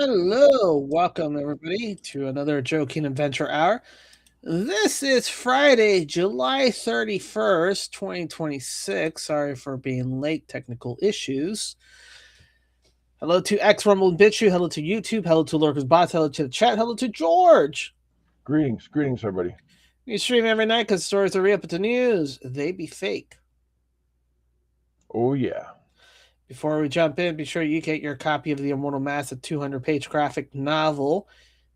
Hello, welcome everybody to another Joking Adventure Hour. This is Friday, July 31st, 2026. Sorry for being late, technical issues. Hello to X Rumble and BitChute, hello to YouTube, hello to Lurkers Bots, hello to the chat, hello to George. Greetings, everybody. We stream every night because stories are real, but the news, they be fake. Oh, yeah. Before we jump in, be sure you get your copy of The Immortal Mass, a 200-page graphic novel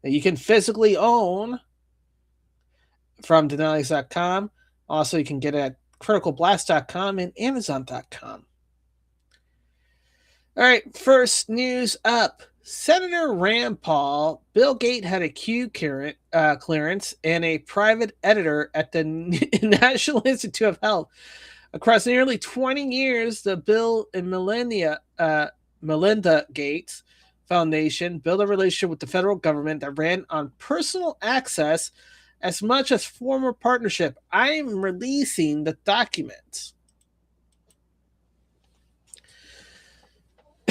that you can physically own from Dinales.com. Also, you can get it at CriticalBlast.com and Amazon.com. All right, first news up. Senator Rand Paul, Bill Gates had a Q clearance and a private editor at the National Institute of Health. Across nearly 20 years, the Bill and Melinda Gates Foundation built a relationship with the federal government that ran on personal access as much as former partnership. I am releasing the documents.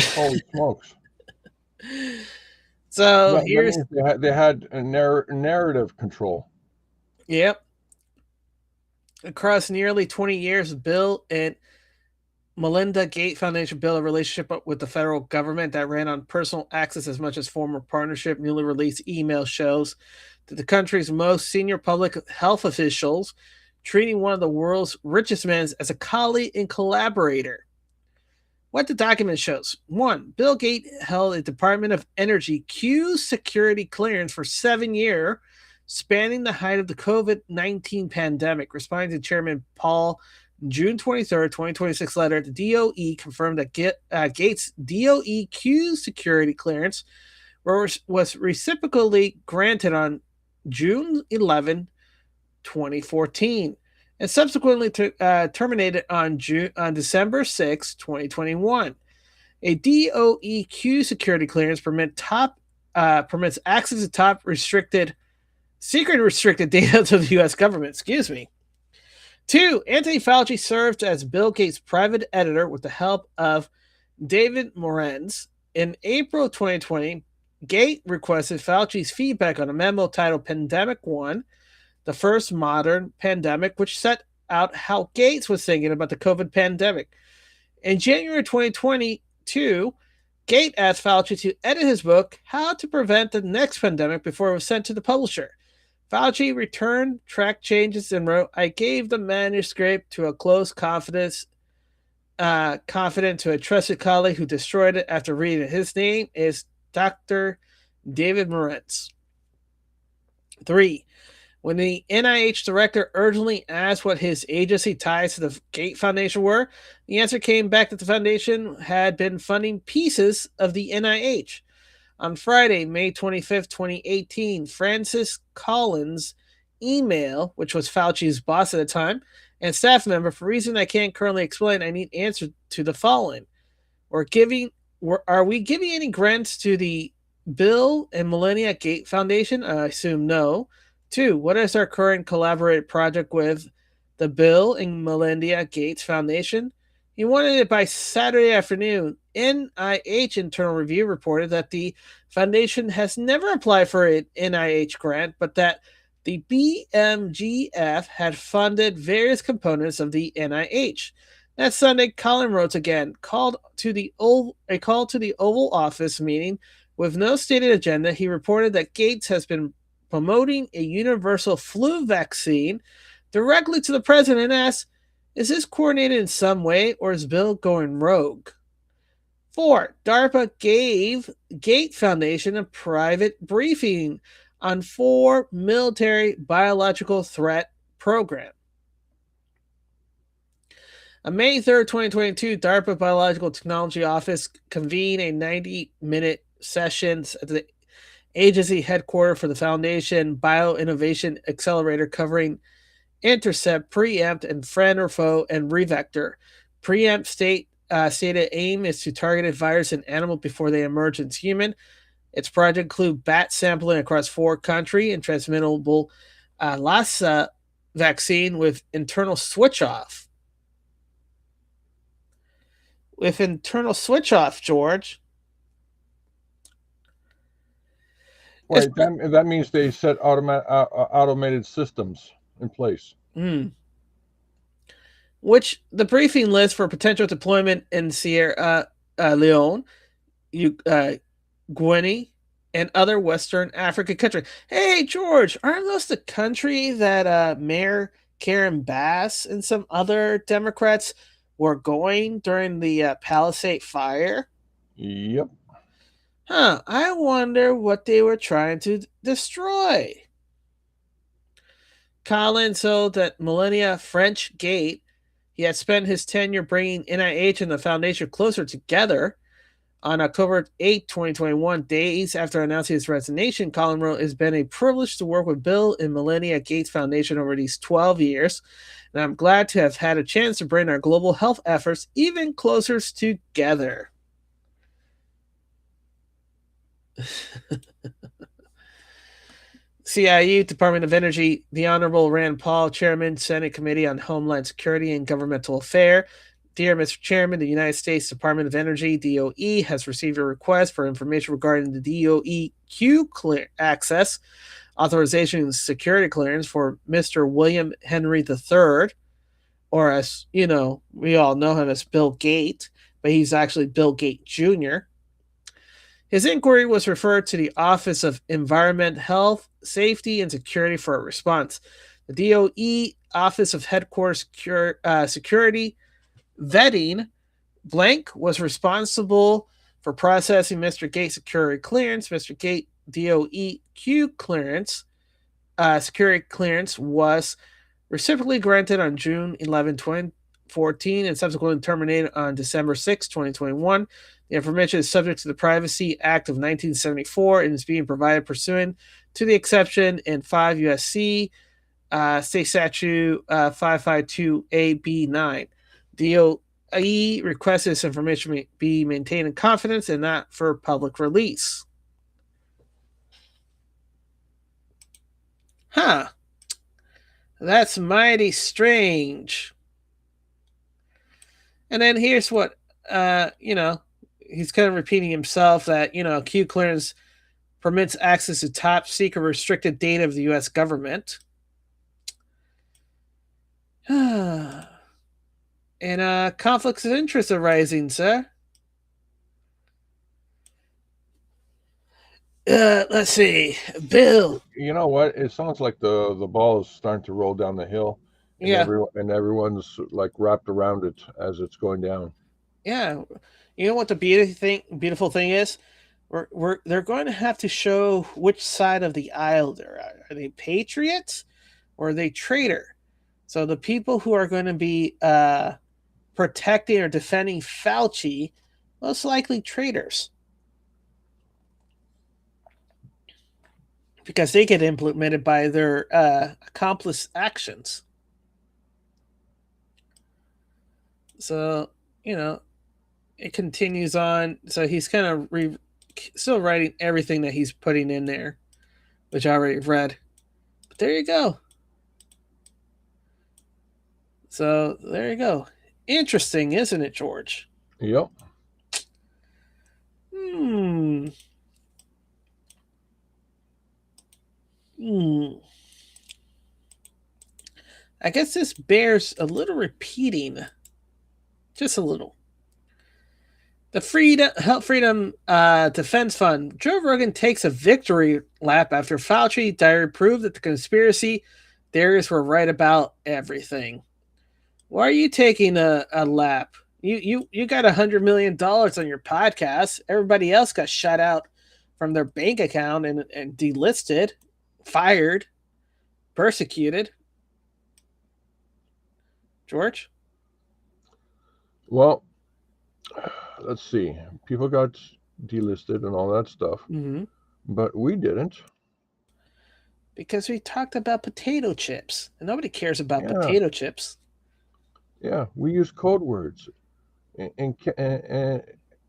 Holy smokes. So That here's means they had a narrative control. Yep. Across nearly 20 years, Bill and Melinda Gates Foundation built a relationship with the federal government that ran on personal access as much as former partnership. Newly released email shows that the country's most senior public health officials treating one of the world's richest men as a colleague and collaborator. What the document shows: 1. Bill Gates held a Department of Energy Q security clearance for 7 years, spanning the height of the COVID-19 pandemic. Responding to Chairman Paul June 23rd, 2026 letter, the DOE confirmed that Gates' DOE Q security clearance was reciprocally granted on June 11, 2014, and subsequently terminated on December 6, 2021. A DOE Q security clearance permits access to top secret restricted data to the U.S. government. Excuse me. 2. Anthony Fauci served as Bill Gates' private editor with the help of David Morenz. In April 2020, Gates requested Fauci's feedback on a memo titled Pandemic 1, the first modern pandemic, which set out how Gates was thinking about the COVID pandemic. In January 2022, Gates asked Fauci to edit his book, How to Prevent the Next Pandemic, before it was sent to the publisher. Fauci returned track changes and wrote, I gave the manuscript to a close confidant to a trusted colleague who destroyed it after reading it. His name is Dr. David Morenz. 3. When the NIH director urgently asked what his agency ties to the Gates Foundation were, the answer came back that the foundation had been funding pieces of the NIH. On Friday, May 25th, 2018, Francis Collins' email, which was Fauci's boss at the time, and staff member, for reason I can't currently explain, I need answer to the following. Are we giving any grants to the Bill and Melinda Gates Foundation? I assume no. 2. What is our current collaborative project with the Bill and Melinda Gates Foundation? He wanted it by Saturday afternoon. NIH internal review reported that the foundation has never applied for an NIH grant, but that the BMGF had funded various components of the NIH. That Sunday, Colin wrote again, a call to the Oval Office meeting with no stated agenda. He reported that Gates has been promoting a universal flu vaccine directly to the president and asked, is this coordinated in some way, or is Bill going rogue? 4. DARPA gave Gates Foundation a private briefing on 4 military biological threat program. On May 3rd, 2022, DARPA Biological Technology Office convened a 90-minute session at the agency headquarters for the Foundation Bioinnovation Accelerator covering intercept, preempt, and friend or foe, and revector. Preempt stated aim is to target a virus in animal before they emerge as human. Its project include bat sampling across 4 countries and transmittable Lassa vaccine with internal switch off. George. It's Right. That means they set automated systems in place. mm, which the briefing list for potential deployment in Sierra Leone, Guinea, and other Western African countries. Hey, George, aren't those the country that Mayor Karen Bass and some other Democrats were going during the Palisade fire? Yep. Huh, I wonder what they were trying to destroy. Collins told that Millennia French Gate he had spent his tenure bringing NIH and the foundation closer together. On October 8, 2021, days after announcing his resignation, Colin wrote, "It's been a privilege to work with Bill and Melinda Gates Foundation over these 12 years, and I'm glad to have had a chance to bring our global health efforts even closer together." CIU, Department of Energy, the Honorable Rand Paul, Chairman, Senate Committee on Homeland Security and Governmental Affairs. Dear Mr. Chairman, the United States Department of Energy, DOE, has received a request for information regarding the DOE Q access authorization and security clearance for Mr. William Henry III, or as you know, we all know him as Bill Gates, but he's actually Bill Gates Jr. His inquiry was referred to the Office of Environment, Health, Safety, and Security for a response. The DOE Office of Headquarters Security Vetting blank was responsible for processing Mr. Gates' security clearance. Mr. Gates' DOE Q clearance, security clearance was reciprocally granted on June 11, 2014, and subsequently terminated on December 6, 2021. The information is subject to the Privacy Act of 1974 and is being provided pursuant to the exception in 5 USC State Statute 552AB9. DOE requests this information be maintained in confidence and not for public release. Huh. That's mighty strange. And then here's what, he's kind of repeating himself that, Q clearance permits access to top secret restricted data of the U.S. government. And conflicts of interest arising, sir. Let's see. Bill. You know what? It sounds like the ball is starting to roll down the hill, and Yeah. everyone's like wrapped around it as it's going down. Yeah. You know what the beautiful thing is? They're going to have to show which side of the aisle they're at. Are they patriots or are they traitor? So the people who are going to be protecting or defending Fauci, most likely traitors. Because they get implemented by their accomplice actions. So, it continues on. So he's kind of still writing everything that he's putting in there, which I already read. But there you go. So there you go. Interesting, isn't it, George? Yep. Hmm. I guess this bears a little repeating. Just a little. The Health Freedom Defense Fund. Joe Rogan takes a victory lap after Fauci diary proved that the conspiracy theories were right about everything. Why are you taking a lap? You got $100 million on your podcast. Everybody else got shut out from their bank account and delisted, fired, persecuted. George? Well, let's see. People got delisted and all that stuff, but we didn't. Because we talked about potato chips, and nobody cares about potato chips. Yeah, we use code words, and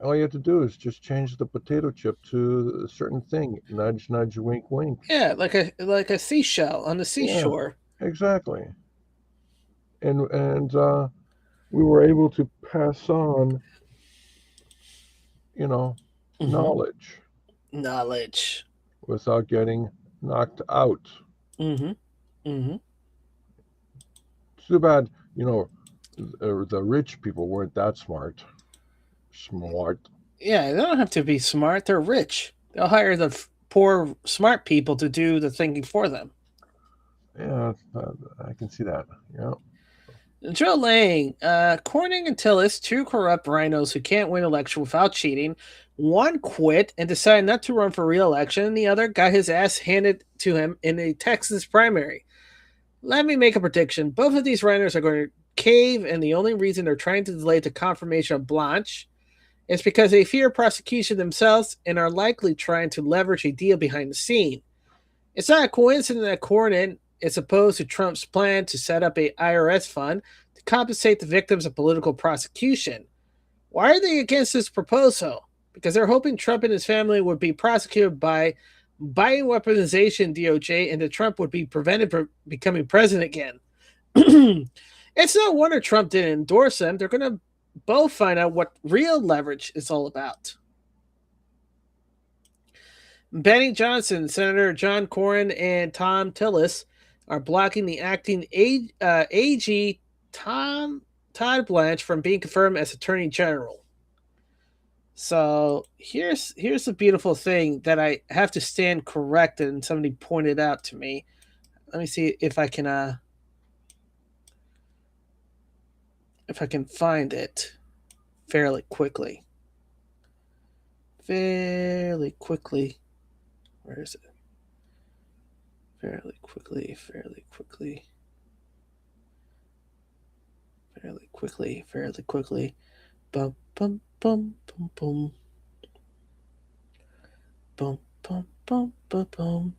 all you have to do is just change the potato chip to a certain thing. Nudge, nudge, wink, wink. Yeah, like a seashell on the seashore. Yeah, exactly. And we were able to pass on, knowledge. Knowledge. without getting knocked out. Mm-hmm. Mm-hmm. Too bad, the rich people weren't that smart. Smart. Yeah, they don't have to be smart. They're rich. They'll hire the poor, smart people to do the thinking for them. Yeah, I can see that. Yeah. Joe Lang, Corning and Tillis, two corrupt rhinos who can't win election without cheating. One quit and decided not to run for re-election, and the other got his ass handed to him in a Texas primary. Let me make a prediction. Both of these rhinos are going to cave, and the only reason they're trying to delay the confirmation of Blanche is because they fear prosecution themselves and are likely trying to leverage a deal behind the scene. It's not a coincidence that Cornyn is opposed to Trump's plan to set up a IRS fund to compensate the victims of political prosecution. Why are they against this proposal? Because they're hoping Trump and his family would be prosecuted by Biden weaponization DOJ and that Trump would be prevented from becoming president again. It's no wonder Trump didn't endorse them. They're going to both find out what real leverage is all about. Benny Johnson, Senator John Cornyn, and Tom Tillis are blocking the acting AG Todd Blanche from being confirmed as Attorney General. So here's the beautiful thing that I have to stand corrected, and somebody pointed out to me. Let me see if I can find it fairly quickly. Fairly quickly. Where is it? Fairly quickly. Fairly quickly. Fairly quickly. Fairly quickly. Bum bum bum bum bum. Bum bum bum bum bum.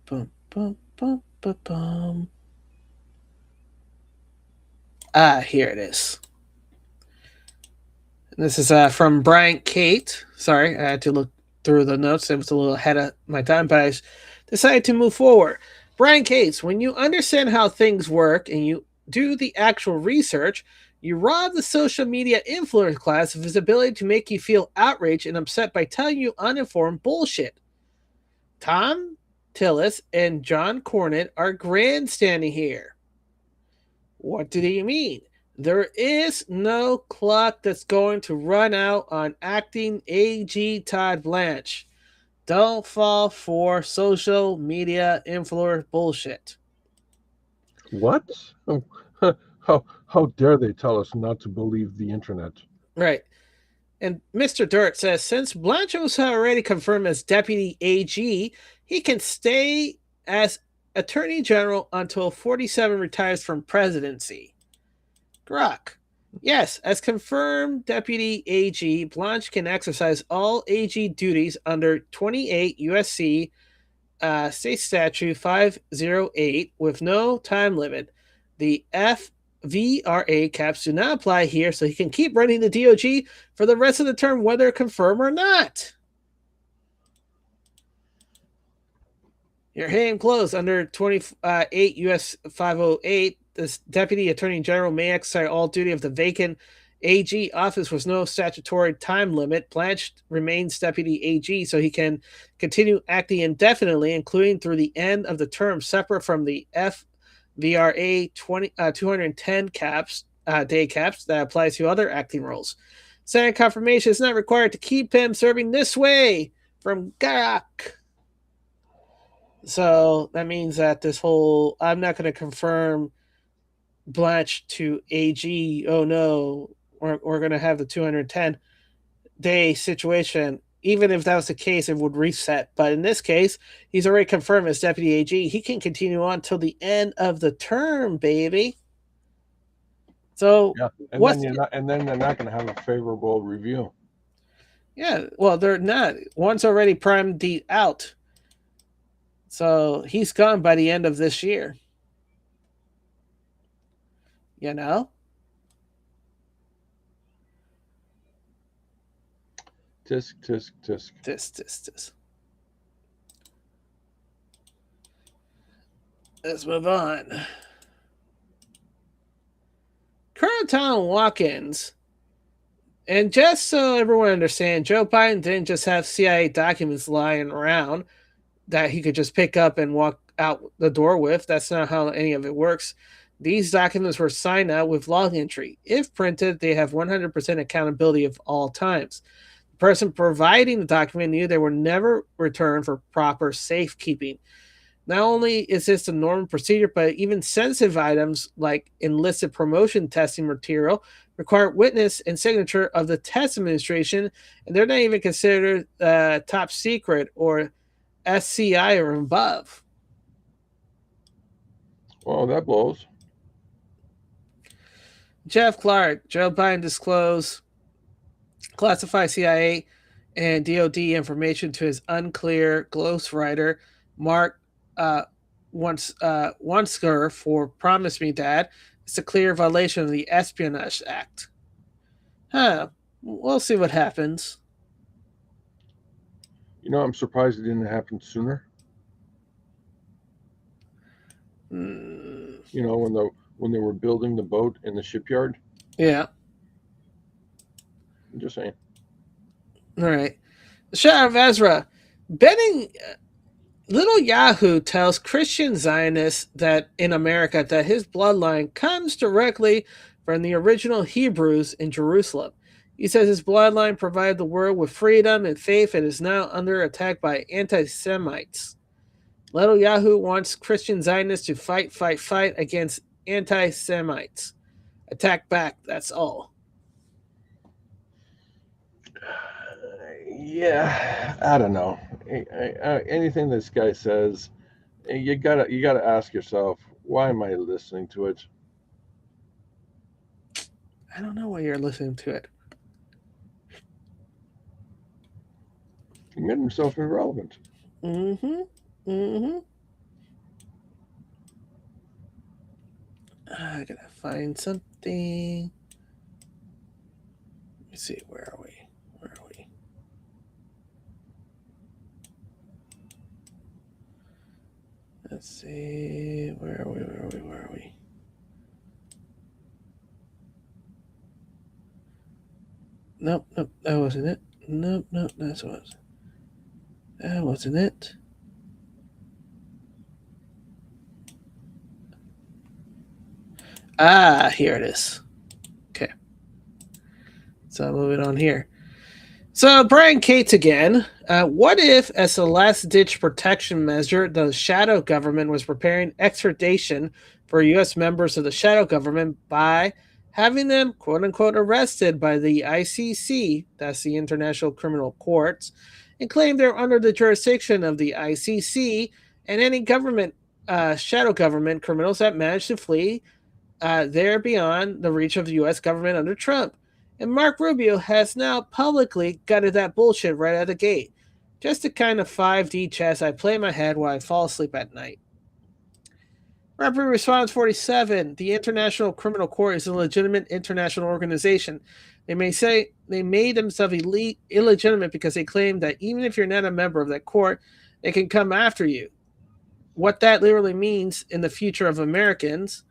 Bum bum bum bum bum. Ah, here it is. And this is from Brian Kate. Sorry, I had to look through the notes. It was a little ahead of my time, but I decided to move forward. Brian Cates, when you understand how things work and you do the actual research, you rob the social media influence class of its ability to make you feel outraged and upset by telling you uninformed bullshit. Tom Tillis and John Cornyn are grandstanding here. What do you mean? There is no clock that's going to run out on acting AG Todd Blanche. Don't fall for social media influencer bullshit. What? How dare they tell us not to believe the internet? Right. And Mr. Dirt says since Blanche was already confirmed as deputy AG, he can stay as attorney general until 47 retires from presidency. Grok. Yes, as confirmed deputy AG, Blanche can exercise all AG duties under 28 USC State Statute 508 with no time limit. The FVRA caps do not apply here, so he can keep running the DOG for the rest of the term, whether confirmed or not. Your hand closed under 28 US 508. This Deputy Attorney General may exercise all duty of the vacant AG office with no statutory time limit. Blanche remains Deputy AG, so he can continue acting indefinitely, including through the end of the term, separate from the FVRA 210 caps day caps that applies to other acting roles. Senate confirmation is not required to keep him serving this way. From Garak. So that means that this whole I'm not going to confirm Blanche to AG. Oh no, we're going to have the 210-day situation. Even if that was the case, it would reset. But in this case, he's already confirmed as deputy AG. He can continue on till the end of the term, baby. So yeah, and then they're not going to have a favorable review. Yeah, well, they're not. One's already primed the out. So he's gone by the end of this year. You know? Tisk, tisk, tisk. This. Let's move on. Colonel Tom Watkins And just so everyone understands, Joe Biden didn't just have CIA documents lying around that he could just pick up and walk out the door with. That's not how any of it works. These documents were signed out with log entry. If printed, they have 100% accountability of all times. The person providing the document knew they were never returned for proper safekeeping. Not only is this a normal procedure, but even sensitive items like enlisted promotion testing material require witness and signature of the test administration, and they're not even considered top secret or SCI or above. Well, that blows. Jeff Clark, Joe Biden disclosed classified CIA and DoD information to his unclear ghostwriter Mark uh, Wansker for "Promise Me, Dad." It's a clear violation of the Espionage Act. Huh. We'll see what happens. I'm surprised it didn't happen sooner. Mm, When they were building the boat in the shipyard. yeah. I'm just saying. All right. The Shah of Ezra. Betting Little Yahoo tells Christian Zionists that in America that his bloodline comes directly from the original Hebrews in Jerusalem. He says his bloodline provided the world with freedom and faith and is now under attack by anti Semites. Little Yahoo wants Christian Zionists to fight against anti Semites. Attack back, that's all. Yeah, I don't know. Anything this guy says, you gotta ask yourself, why am I listening to it? I don't know why you're listening to it. He made himself irrelevant. Mm hmm. Mm hmm. I gotta find something. Let me see. Where are we? Where are we? Let's see. Where are we? Where are we? Where are we? Nope, nope, that wasn't it. Nope, nope, that wasn't it. Ah, here it is. Okay. So moving on here. So Brian Cates again. What if, as a last-ditch protection measure, the shadow government was preparing extradition for U.S. members of the shadow government by having them "quote unquote" arrested by the ICC, that's the International Criminal Courts, and claim they're under the jurisdiction of the ICC and any government shadow government criminals that manage to flee they're beyond the reach of the U.S. government under Trump. And Mark Rubio has now publicly gutted that bullshit right out of the gate. Just a kind of 5D chess I play in my head while I fall asleep at night. Rapper Response 47. The International Criminal Court is a legitimate international organization. They may say they made themselves illegitimate because they claim that even if you're not a member of that court, they can come after you. What that literally means in the future of Americans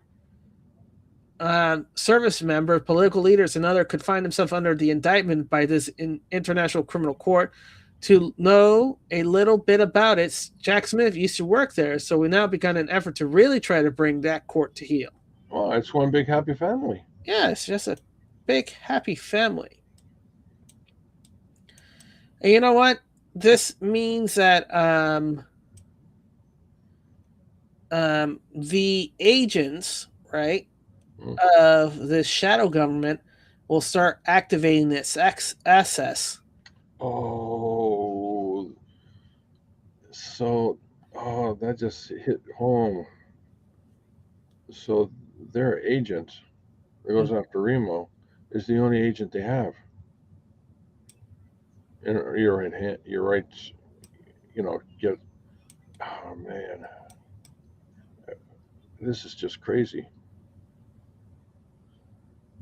service members, political leaders, and other could find themselves under the indictment by this international criminal court. To know a little bit about it, Jack Smith used to work there, so we now begun an effort to really try to bring that court to heel. Well, it's one big happy family. Yeah, it's just a big happy family. And you know what? This means that the agents, right, of this shadow government will start activating its access. Oh, so that just hit home. So their agent that goes after Remo is the only agent they have. And you're right. You're right. Get. Oh man, this is just crazy.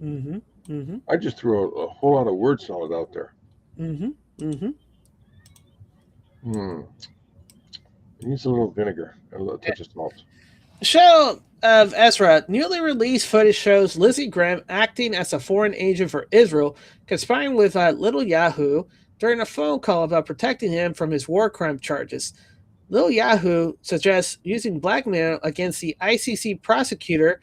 Mm-hmm. Mm-hmm. I just threw a whole lot of word salad out there. Mm-hmm. Mm-hmm. Hmm. It needs a little vinegar and a little touch of salt. So of Ezra, newly released footage shows Lizzie Graham acting as a foreign agent for Israel, conspiring with Little Yahoo during a phone call about protecting him from his war crime charges. Little Yahoo suggests using blackmail against the ICC prosecutor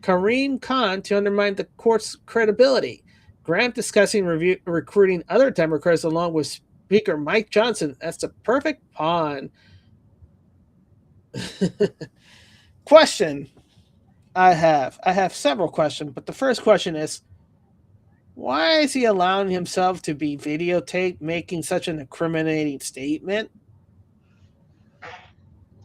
Kareem Khan to undermine the court's credibility. Graham discussing recruiting other Democrats along with Speaker Mike Johnson as the perfect pawn. Question I have several questions, but the first question is, why is he allowing himself to be videotaped making such an incriminating statement?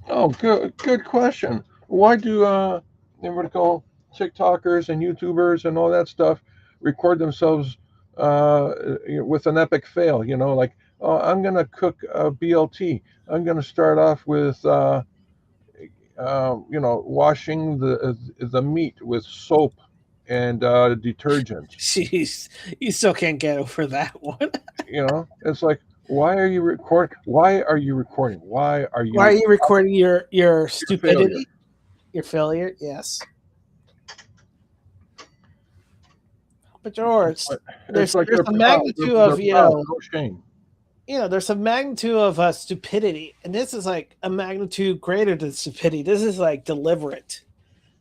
Oh, good question. Why do what call TikTokers and YouTubers and all that stuff record themselves with an epic fail? Like, oh, I'm gonna cook a BLT. I'm gonna start off with washing the meat with soap and detergent. Jeez, you still can't get over that one. It's like, why are you recording? Why are you recording? Why are Why are you you recording your your failure? stupidity, your failure? Yes, but It's George, like it's there's like there's they're a proud. They're, magnitude they're of proud. No shame. there's a magnitude of stupidity, and this is like a magnitude greater than stupidity. This is like deliberate.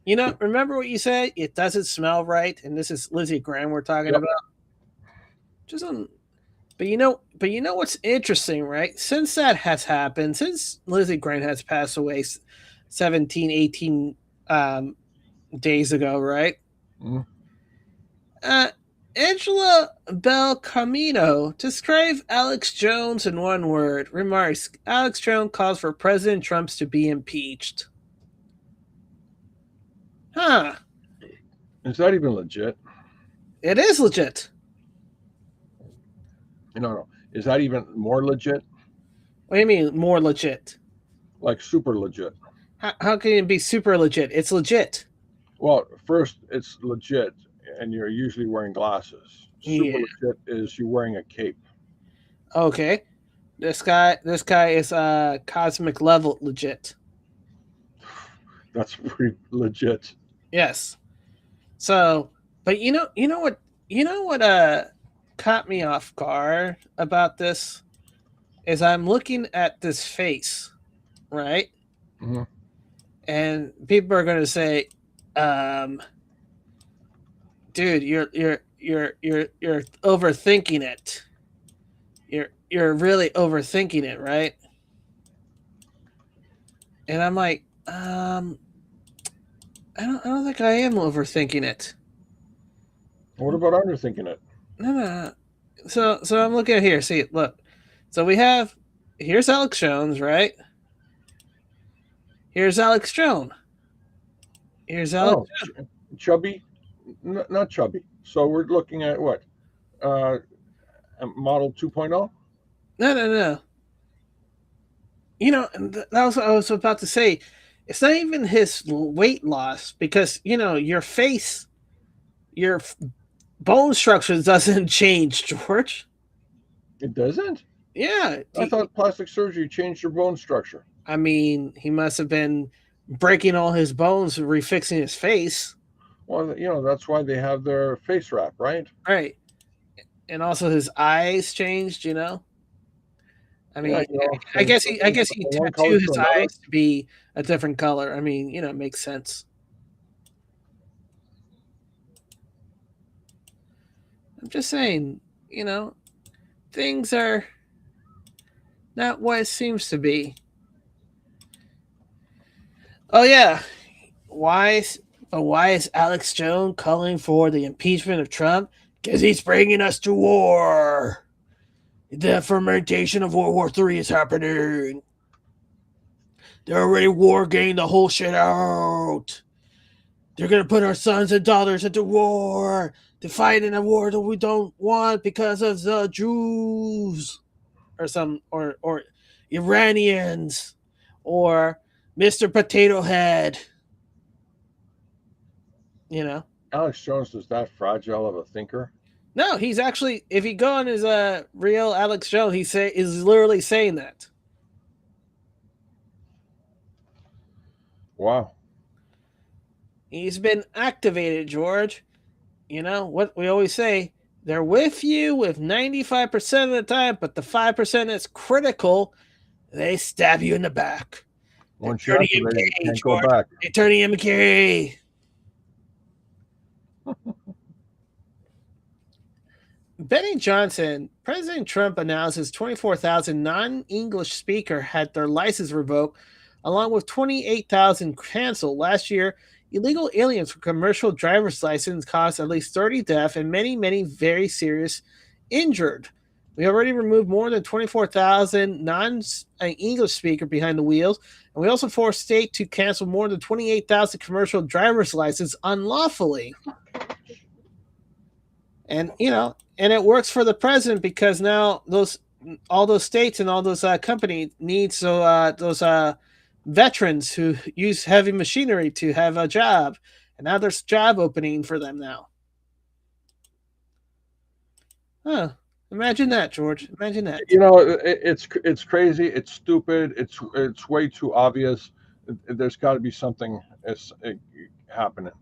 Remember what you said? It doesn't smell right, and this is Lizzie Graham we're talking Yep. about. Just on, but you know what's interesting, right? Since that has happened, since Lizzie Graham has passed away 17, 18 days ago, right? Mm. Uh, Angela Belcamino described Alex Jones in one word. Remarks: Alex Jones calls for President Trump's to be impeached. Huh? Is that even legit? It is legit. No. Is that even more legit? What do you mean more legit? Like super legit? How can it be super legit? It's legit. Well, first it's legit, and you're usually wearing glasses. Yeah. Super legit is you wearing a cape. Okay. This guy is cosmic level legit. That's pretty legit. Yes. So, but you know what caught me off guard about this is I'm looking at this face, right? Hmm. And people are going to say, um dude, you're overthinking it. You're really overthinking it, right? And I'm like, I don't think I am overthinking it. What about underthinking it? No, no, no. So I'm looking at here. See, look. So here's Alex Jones, right? Here's Alex Jones. Here's Alex. Oh, chubby? Not chubby. So we're looking at what? Uh, model 2.0? No, no, no. That was what I was about to say. It's not even his weight loss because your face, your bone structure doesn't change, George. It doesn't? Yeah, I thought plastic surgery changed your bone structure. I mean, he must have been breaking all his bones, refixing his face, Well, that's why they have their face wrap, right? right? And also his eyes changed. I Yeah, mean, from I guess he one color tattooed to his another. eyes to be a different color. I mean, it makes sense. I'm just saying, things are not what it seems to be. Oh yeah, why is Alex Jones calling for the impeachment of Trump? Because he's bringing us to war. The fermentation of World War III is happening. They're already war gaming the whole shit out. They're gonna put our sons and daughters into war to fight in a war that we don't want because of the Jews or Iranians or Mr. Potato Head. You know. Alex Jones is that fragile of a thinker. No, he's actually if you go on his real Alex Jones, he is literally saying that. Wow. He's been activated, George. You know what we always say, they're with you with 95% of the time, but the 5% that's critical, they stab you in the back. They're Once you turning activate it, you MK, can't go George. back. They're turning MK. Benny Johnson, President Trump announces 24,000 non English speakers had their license revoked, along with 28,000 canceled. Last year, illegal aliens with commercial driver's license caused at least 30 deaths and many, many very serious injured. We already removed more than 24,000 non English speakers behind the wheels, and we also forced state to cancel more than 28,000 commercial driver's licenses unlawfully. And and it works for the president because now those all those states and all those companies need those veterans who use heavy machinery to have a job, and now there's job opening for them now. Huh. Imagine that, George. Imagine that. It's crazy. It's stupid. It's way too obvious. There's got to be something happening.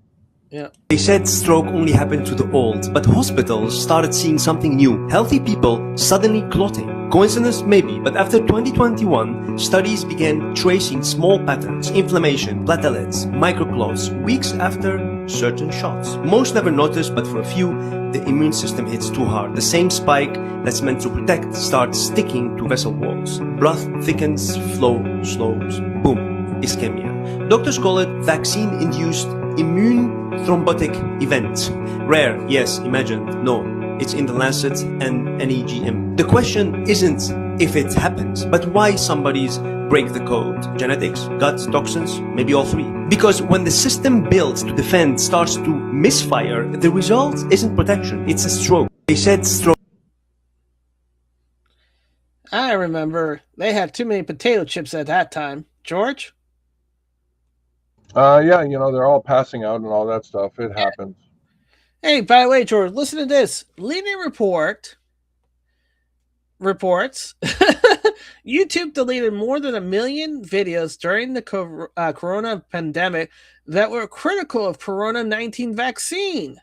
Yeah. They said stroke only happened to the old, but hospitals started seeing something new. Healthy people suddenly clotting. Coincidence? Maybe, but after 2021, studies began tracing small patterns, inflammation, platelets, microclots, weeks after certain shots. Most never noticed, but for a few, the immune system hits too hard. The same spike that's meant to protect starts sticking to vessel walls. Blood thickens, flow slows, boom, ischemia. Doctors call it vaccine-induced immune thrombotic event. Rare, yes, imagined, no. It's in the Lancet and NEGM. The question isn't if it happens, but why somebody's break the code. Genetics, gut, toxins, maybe all three. Because when the system built to defend starts to misfire, the result isn't protection, it's a stroke. They said stroke. I remember they had too many potato chips at that time. George? Yeah, they're all passing out and all that stuff. It happens. Hey, by the way, George, listen to this. Leading reports YouTube deleted more than 1 million videos during the corona pandemic that were critical of corona 19 vaccine.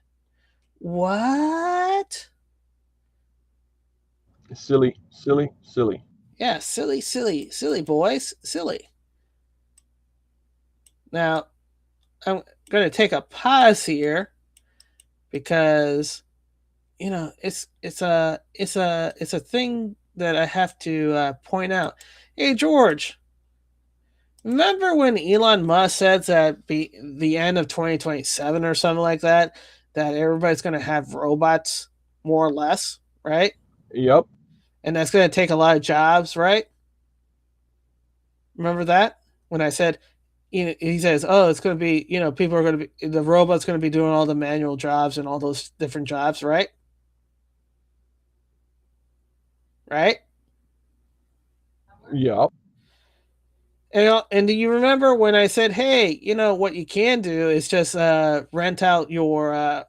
What? Silly, silly, silly. Yeah, silly, silly, silly boys, silly. Now, I'm going to take a pause here because it's a thing that I have to point out. Hey, George, remember when Elon Musk said that be the end of 2027 or something like that, that everybody's going to have robots more or less, right? Yep. And that's going to take a lot of jobs, right? Remember that when I said, he says, "Oh, it's going to be, people are going to be the robot's going to be doing all the manual jobs and all those different jobs, right? Right? Yep. And do you remember when I said, "Hey, what you can do is just rent out your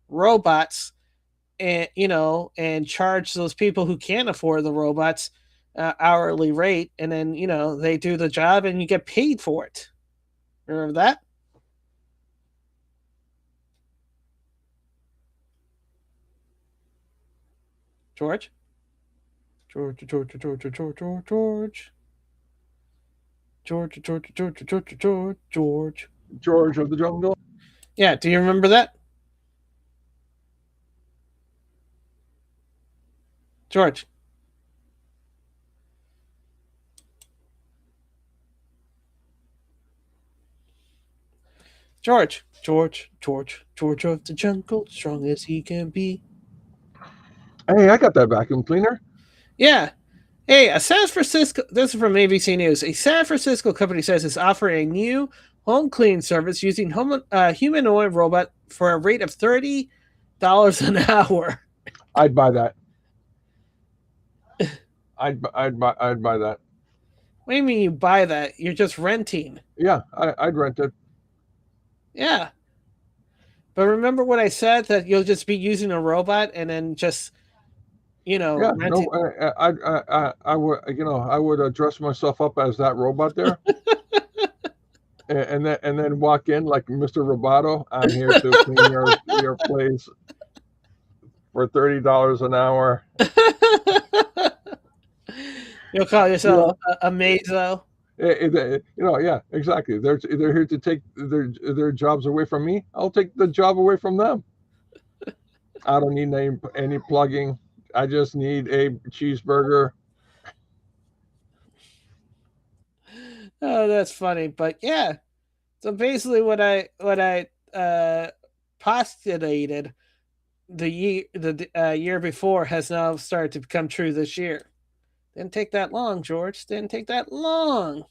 robots, and and charge those people who can't afford the robots hourly rate, and then they do the job and you get paid for it." Remember that, George? George, George, George, George, George, George, George, George, George, George, George, George, George. George of the Jungle. Yeah, do you remember that, George? George, George, George, George of the jungle, strong as he can be. Hey, I got that vacuum cleaner. Yeah. Hey, a San Francisco. This is from ABC News. A San Francisco company says it's offering a new home cleaning service using humanoid robot for a rate of $30 an hour. I'd buy that. I'd buy that. What do you mean you buy that? You're just renting. Yeah, I'd rent it. Yeah. But remember what I said, that you'll just be using a robot and then just Yeah, renting. no, I would, I would dress myself up as that robot there. and then walk in like Mr. Roboto. I'm here to clean your place for $30 an hour. You'll call You yourself know, a Mazo. yeah, exactly. They're here to take their jobs away from me. I'll take the job away from them. I don't need any plugging. I just need a cheeseburger. Oh, that's funny. But yeah, so basically, what I postulated the year before has now started to become true this year. Didn't take that long, George. Didn't take that long.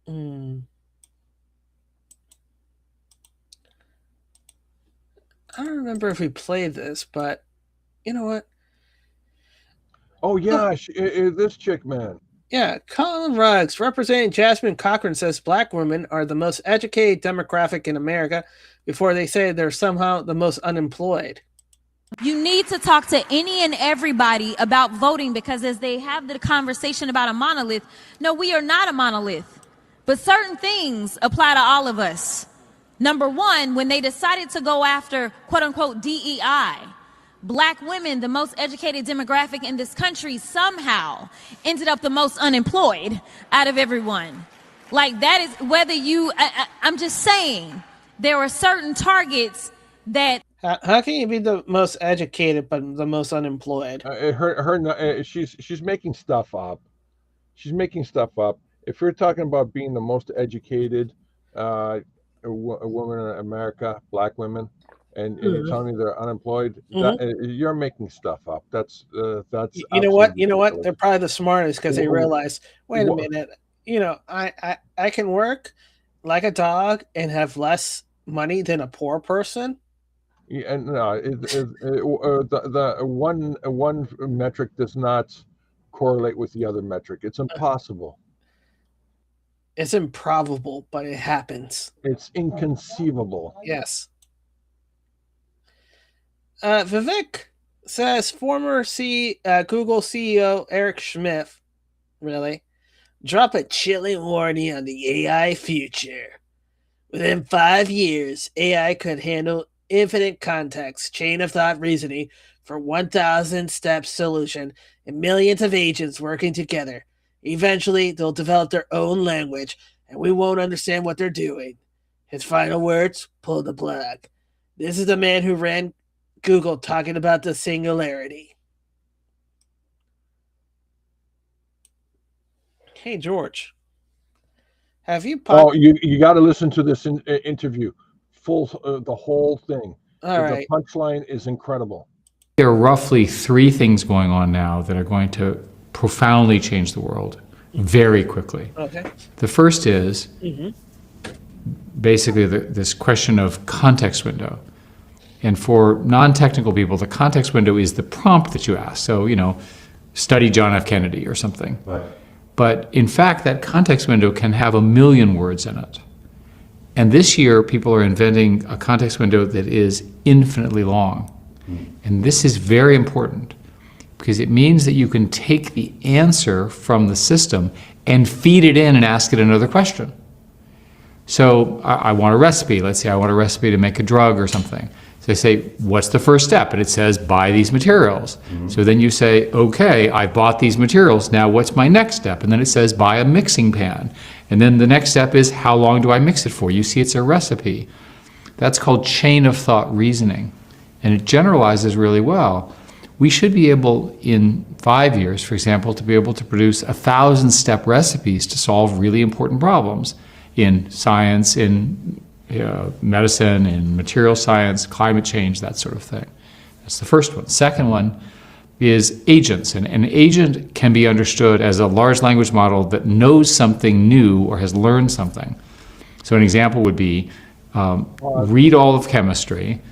Hmm. I don't remember if we played this, but you know what? Oh Oh, yeah, this chick, man. yeah, Colin Ruggs, representing Jasmine Cochran, says black women are the most educated demographic in America before they say they're somehow the most unemployed. You need to talk to any and everybody about voting, because as they have the conversation about a monolith, no, we are not a monolith. But certain things apply to all of us. Number one, when they decided to go after quote unquote DEI, black women, the most educated demographic in this country, somehow ended up the most unemployed out of everyone. Like, that is whether I'm just saying, there are certain targets that How can you be the most educated but the most unemployed? She's making stuff up. She's making stuff up. If you're talking about being the most educated woman in America, black women, and you're Mhm. telling me they're unemployed, that Mhm. you're making stuff up. That's You know what? absolutely You know what? ridiculous. They're probably the smartest because they Wh- realize, wait a wh- minute, I can work like a dog and have less money than a poor person. Yeah, and no, the one metric does not correlate with the other metric. It's impossible. It's improbable, but it happens. It's inconceivable. Yes. Vivek says former Google CEO Eric Schmidt, really, drop a chilling warning on the AI future. Within 5 years, AI could handle infinite context, chain of thought reasoning for 1,000 step solution and millions of agents working together. Eventually, they'll develop their own language and we won't understand what they're doing. His final words, pull the plug. This is the man who ran Google talking about the singularity. Hey, George, have you Oh, popped? you got to listen to this interview, the whole thing. All The right. punchline is incredible. There are roughly three things going on now that are going to profoundly change the world very quickly. Okay. The first is Mm-hmm. basically this question of context window. And for non-technical people, the context window is the prompt that you ask. So, study John F. Kennedy or something. Right. But in fact, that context window can have 1,000,000 words in it. And this year, people are inventing a context window that is infinitely long. And this is very important because it means that you can take the answer from the system and feed it in and ask it another question. So I want a recipe. Let's say I want a recipe to make a drug or something. So I say, what's the first step? And it says, buy these materials. Mm-hmm. So then you say, okay, I bought these materials. Now what's my next step? And then it says, buy a mixing pan. And then the next step is, how long do I mix it for? You see, it's a recipe. That's called chain of thought reasoning. And it generalizes really well. We should be able, in 5 years, for example, to be able to produce 1,000-step recipes to solve really important problems in science, in medicine, in material science, climate change, that sort of thing. That's the first one. Second one is agents. And an agent can be understood as a large language model that knows something new or has learned something. So an example would be read all of chemistry,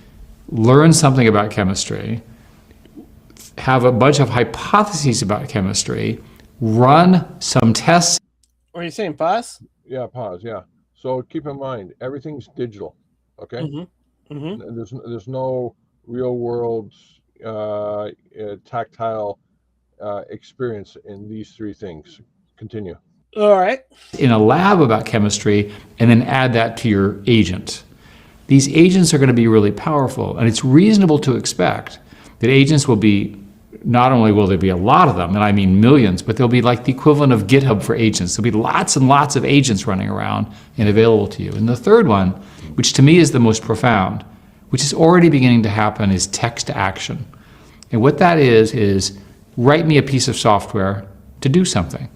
learn something about chemistry, have a bunch of hypotheses about chemistry, run some tests. What are you saying, boss? Yeah, pause. Yeah. So keep in mind, everything's digital. Okay. Mm-hmm. Mm-hmm. There's no real world tactile experience in these three things. Continue. All right. In a lab about chemistry, and then add that to your agent. These agents are going to be really powerful, and it's reasonable to expect that agents will be, not only will there be a lot of them, and I mean millions, but they'll be like the equivalent of GitHub for agents. There'll be lots and lots of agents running around and available to you. And the third one, which to me is the most profound, which is already beginning to happen, is text to action. And what that is write me a piece of software to do something,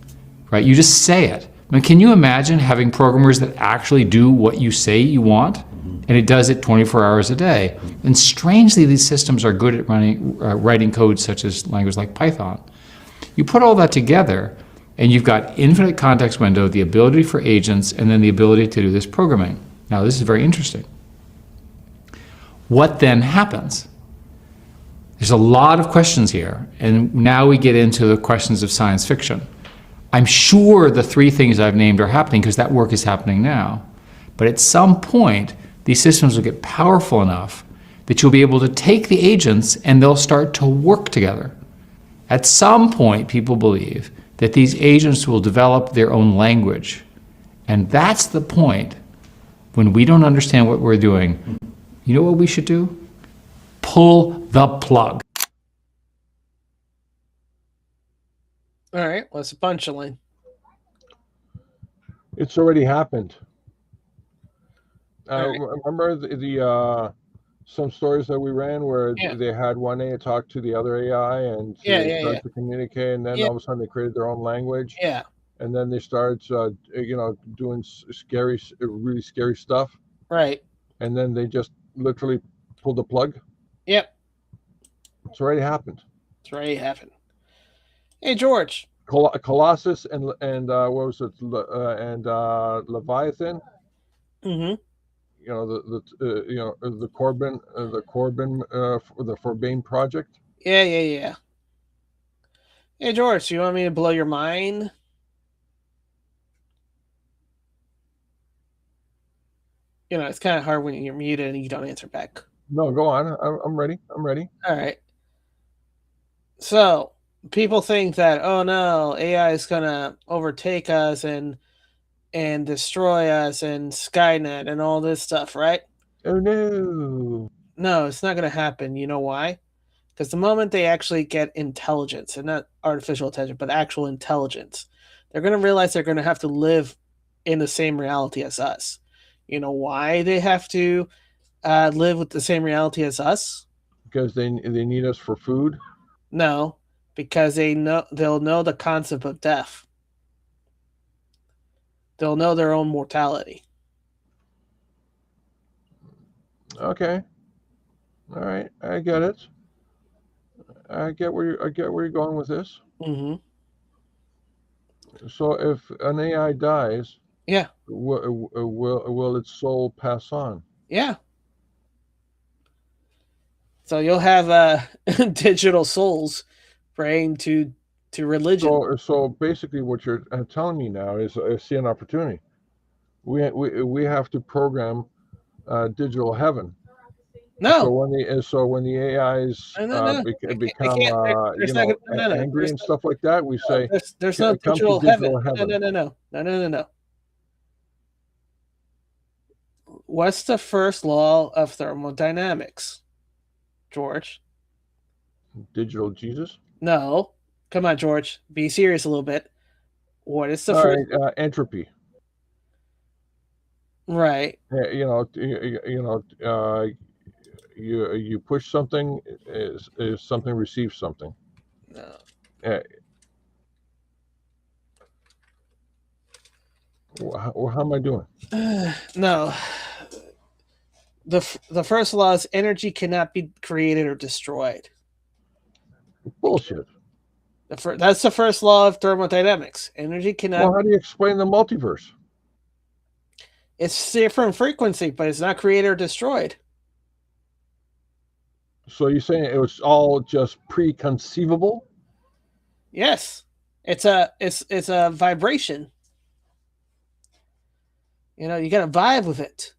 right? You just say it. I mean, can you imagine having programmers that actually do what you say you want? And it does it 24 hours a day. And strangely, these systems are good at writing code such as language like Python. You put all that together, and you've got infinite context window, the ability for agents, and then the ability to do this programming. Now, this is very interesting. What then happens? There's a lot of questions here, and now we get into the questions of science fiction. I'm sure the three things I've named are happening because that work is happening now. But at some point, these systems will get powerful enough that you'll be able to take the agents and they'll start to work together. At some point, people believe that these agents will develop their own language. And that's the point when we don't understand what we're doing. You know what we should do? Pull the plug. All right. What's the punchline? It's already happened. All right. Remember the some stories that we ran where Yeah. they had one AI talk to the other AI and they started to communicate, and then all of a sudden they created their own language. Yeah. And then they started, doing really scary stuff. Right. And then they just literally pulled the plug. Yep. It's already happened. It's already happened. Hey, George. Colossus and what was it? And Leviathan. Mm-hmm. The Corbin, the Forbane project. Yeah. Hey, George, you want me to blow your mind? You know, it's kind of hard when you're muted and you don't answer back. No, go on. I'm ready. All right. So people think that, oh no, AI is gonna overtake us and destroy us and Skynet and all this stuff, right? Oh no. No, it's not gonna happen. You know why? Because the moment they actually get intelligence, and not artificial intelligence, but actual intelligence, they're gonna realize they're gonna have to live in the same reality as us. You know why they have to live with the same reality as us? Because they need us for food. No, because they'll know the concept of death. They'll know their own mortality. Okay. All right, I get it. I get where you're going with this. Mm-hmm. So if an AI dies, Yeah. Will its soul pass on? Yeah. So you'll have digital souls praying to religion. So basically, what you're telling me now is, I see an opportunity. We have to program digital heaven. No. So when the AIs become angry and stuff like that, we say there's no digital heaven. No. What's the first law of thermodynamics, George? Digital Jesus? No. Come on, George. Be serious a little bit. What is the first? Right, entropy. Right. You push something, is something receives something. No. How am I doing? No. The first law is energy cannot be created or destroyed. Bullshit. That's the first law of thermodynamics. Energy cannot. Well, how do you explain the multiverse? It's different frequency, but it's not created or destroyed. So you're saying it was all just preconceivable? Yes, it's a vibration. You know, you got to vibe with it.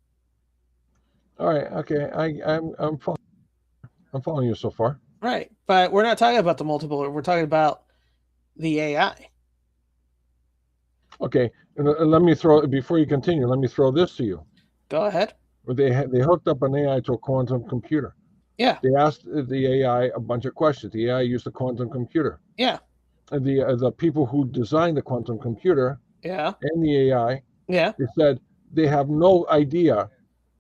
All right. Okay. I'm following you so far. Right, but we're not talking about the multiple. We're talking about the AI. Okay, let me throw, before you continue, let me throw this to you. Go ahead. They hooked up an AI to a quantum computer. Yeah. They asked the AI a bunch of questions. The AI used a quantum computer. Yeah. And the people who designed the quantum computer Yeah. and the AI, Yeah. they said they have no idea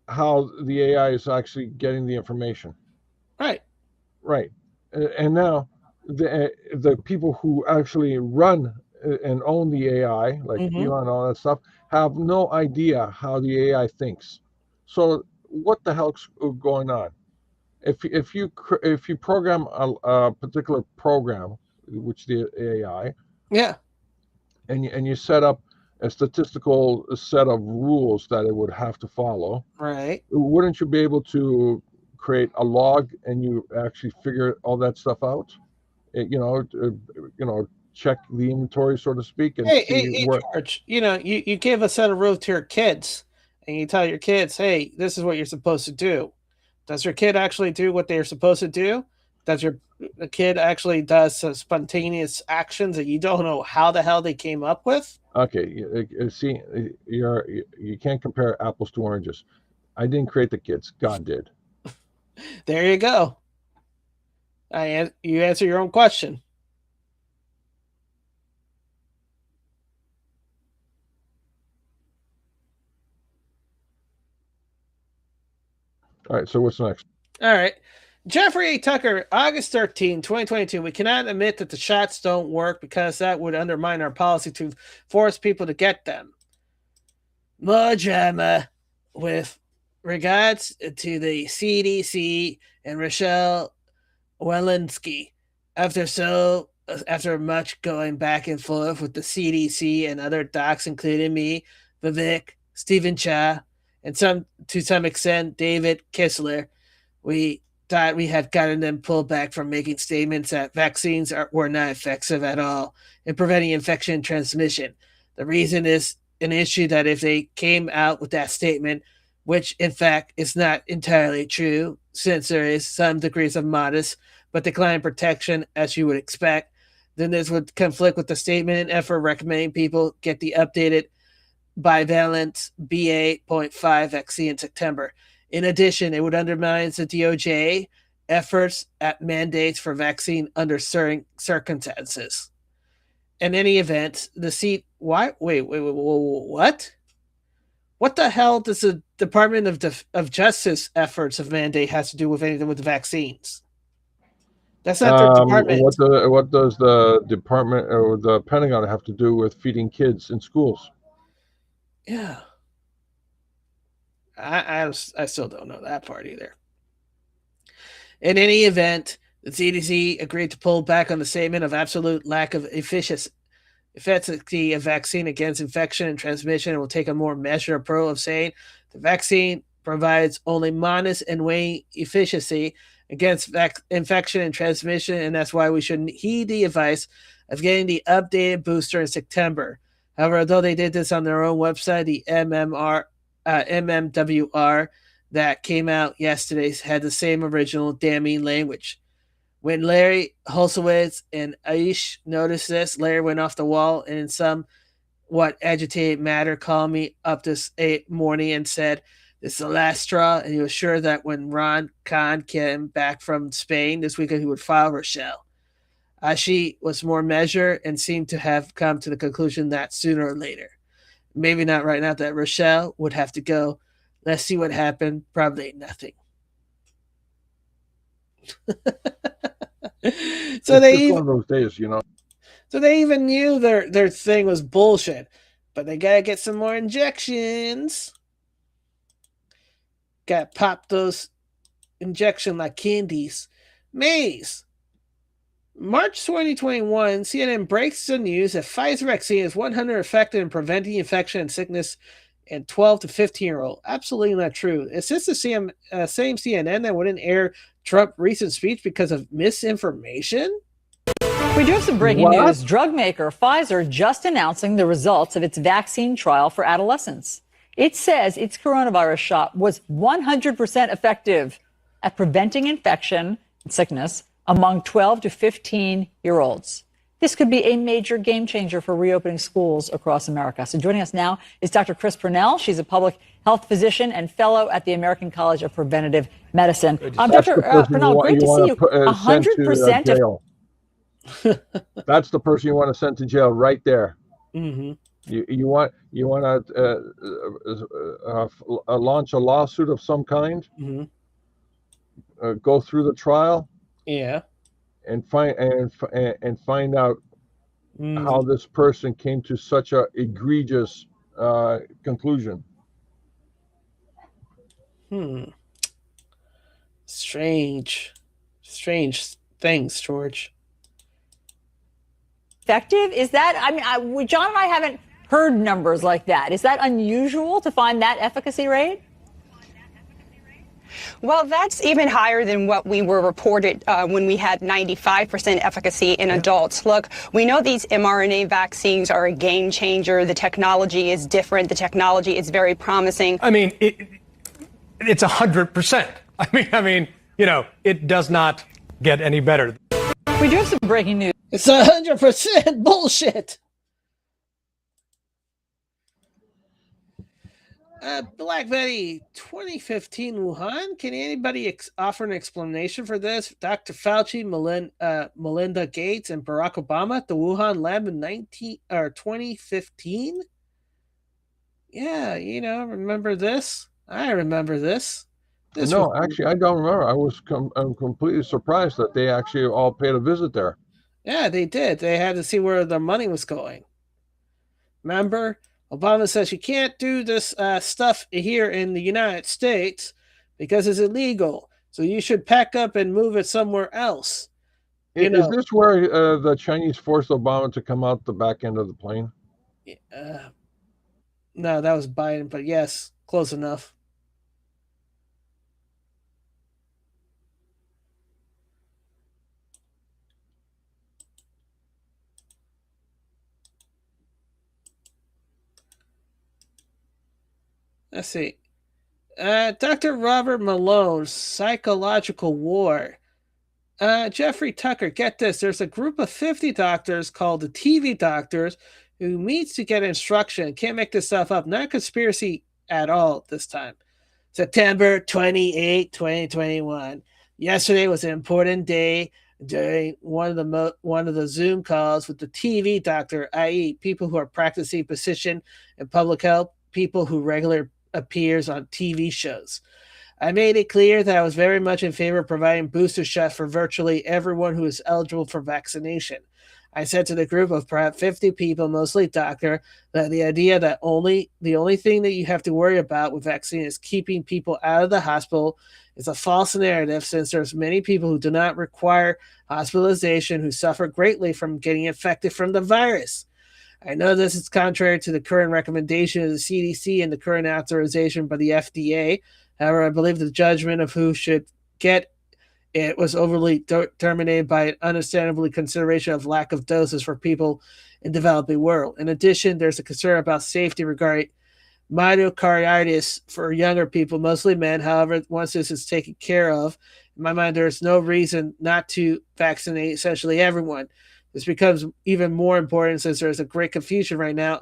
how the AI is actually getting the information. Right. Right. And now the people who actually run and own the AI, like Mm-hmm. Elon and all that stuff, have no idea how the AI thinks. So what the hell's going on? If you program a particular program, which the AI, Yeah. and you set up a statistical set of rules that it would have to follow, Right. wouldn't you be able to create a log and you actually figure all that stuff out? Check the inventory, so to speak, and see Hey, where. George, you give a set of rules to your kids and you tell your kids, hey, this is what you're supposed to do. Does your kid actually do what they're supposed to do? Does the kid actually does some spontaneous actions that you don't know how the hell they came up with? Okay, see, you can't compare apples to oranges. I didn't create the kids. God did. There you go. You answer your own question. All right, so what's next? All right. Jeffrey A. Tucker, August 13, 2022. We cannot admit that the shots don't work because that would undermine our policy to force people to get them. More drama with regards to the CDC and Rochelle Walensky. After much going back and forth with the CDC and other docs, including me, Vivek, Stephen Cha, and to some extent David Kistler, we thought we had gotten them pulled back from making statements that vaccines were not effective at all in preventing infection and transmission. The reason is an issue that if they came out with that statement, which in fact is not entirely true, since there is some degrees of modest but declining protection as you would expect, then this would conflict with the statement and effort recommending people get the updated bivalent BA.5 vaccine in September. In addition, it would undermine the DOJ efforts at mandates for vaccine under certain circumstances. In any event, the seat. Why? Wait. What? What the hell does the Department of Justice efforts of mandate has to do with anything with the vaccines? That's not their department. What does the department or the Pentagon have to do with feeding kids in schools? Yeah. I still don't know that part either. In any event, the CDC agreed to pull back on the statement of absolute lack of efficacy of vaccine against infection and transmission and will take a more measured approach of saying the vaccine provides only modest and waning efficacy against infection and transmission, and that's why we shouldn't heed the advice of getting the updated booster in September. However, although they did this on their own website, the MMWR that came out yesterday had the same original damning language. When Larry Holsowitz and Aish noticed this, Larry went off the wall and in somewhat agitated manner called me up this morning and said, this is the last straw, and he was sure that when Ron Khan came back from Spain this weekend, he would file Rochelle. Aishi was more measured and seemed to have come to the conclusion that sooner or later, maybe not right now, that Rochelle would have to go. Let's see what happened. Probably nothing. So it's just one of those days, So they even knew their thing was bullshit, but they gotta get some more injections. Gotta pop those injection like candies. Maze. March 2021, CNN breaks the news that Pfizer vaccine is 100% effective in preventing infection and sickness in 12 to 15-year-old. Absolutely not true. Is this the same CNN that wouldn't air Trump's recent speech because of misinformation? We do have some breaking news. Drug maker Pfizer just announcing the results of its vaccine trial for adolescents. It says its coronavirus shot was 100% effective at preventing infection and sickness among 12 to 15-year-olds. This could be a major game changer for reopening schools across America. So joining us now is Dr. Chris Purnell. She's a public health physician and fellow at the American College of Preventative Medicine. Dr. Purnell, great to see you. 100% of that's the person you want to send to jail right there. Mm-hmm. You want to launch a lawsuit of some kind, go through the trial, and find out how this person came to such a egregious conclusion. Strange things, George. Effective? Is that, I mean, John and I haven't heard numbers like that. Is that unusual to find that efficacy rate? Well, that's even higher than what we were reported when we had 95% efficacy in adults. Look, we know these mRNA vaccines are a game changer. The technology is different. The technology is very promising. I mean, it's 100%. I mean, you know, it does not get any better. We do have some breaking news. It's 100% bullshit. Black Betty, 2015 Wuhan. Can anybody offer an explanation for this? Dr. Fauci, Melinda Gates, and Barack Obama at the Wuhan lab in 2015? Yeah, you know, remember this? I remember this. No, actually, I don't remember. I'm completely surprised that they actually all paid a visit there. Yeah, they did. They had to see where their money was going. Remember? Obama says you can't do this stuff here in the United States because it's illegal. So you should pack up and move it somewhere else. Is this where the Chinese forced Obama to come out the back end of the plane? No, that was Biden, but yes, close enough. Let's see. Dr. Robert Malone's Psychological War. Jeffrey Tucker, get this. There's a group of 50 doctors called the TV doctors who meets to get instruction. Can't make this stuff up. Not a conspiracy at all this time. September 28, 2021. Yesterday was an important day during one of the Zoom calls with the TV doctor, i.e. people who are practicing physician in public health, people who regularly appears on TV shows. I made it clear that I was very much in favor of providing booster shots for virtually everyone who is eligible for vaccination. I said to the group of perhaps 50 people, mostly doctor, that the idea that the only thing that you have to worry about with vaccine is keeping people out of the hospital is a false narrative, since there's many people who do not require hospitalization who suffer greatly from getting infected from the virus. I know this is contrary to the current recommendation of the CDC and the current authorization by the FDA. However, I believe the judgment of who should get it was overly dominated by an understandable consideration of lack of doses for people in the developing world. In addition, there's a concern about safety regarding myocarditis for younger people, mostly men. However, once this is taken care of, in my mind, there's no reason not to vaccinate essentially everyone. This becomes even more important since there's a great confusion right now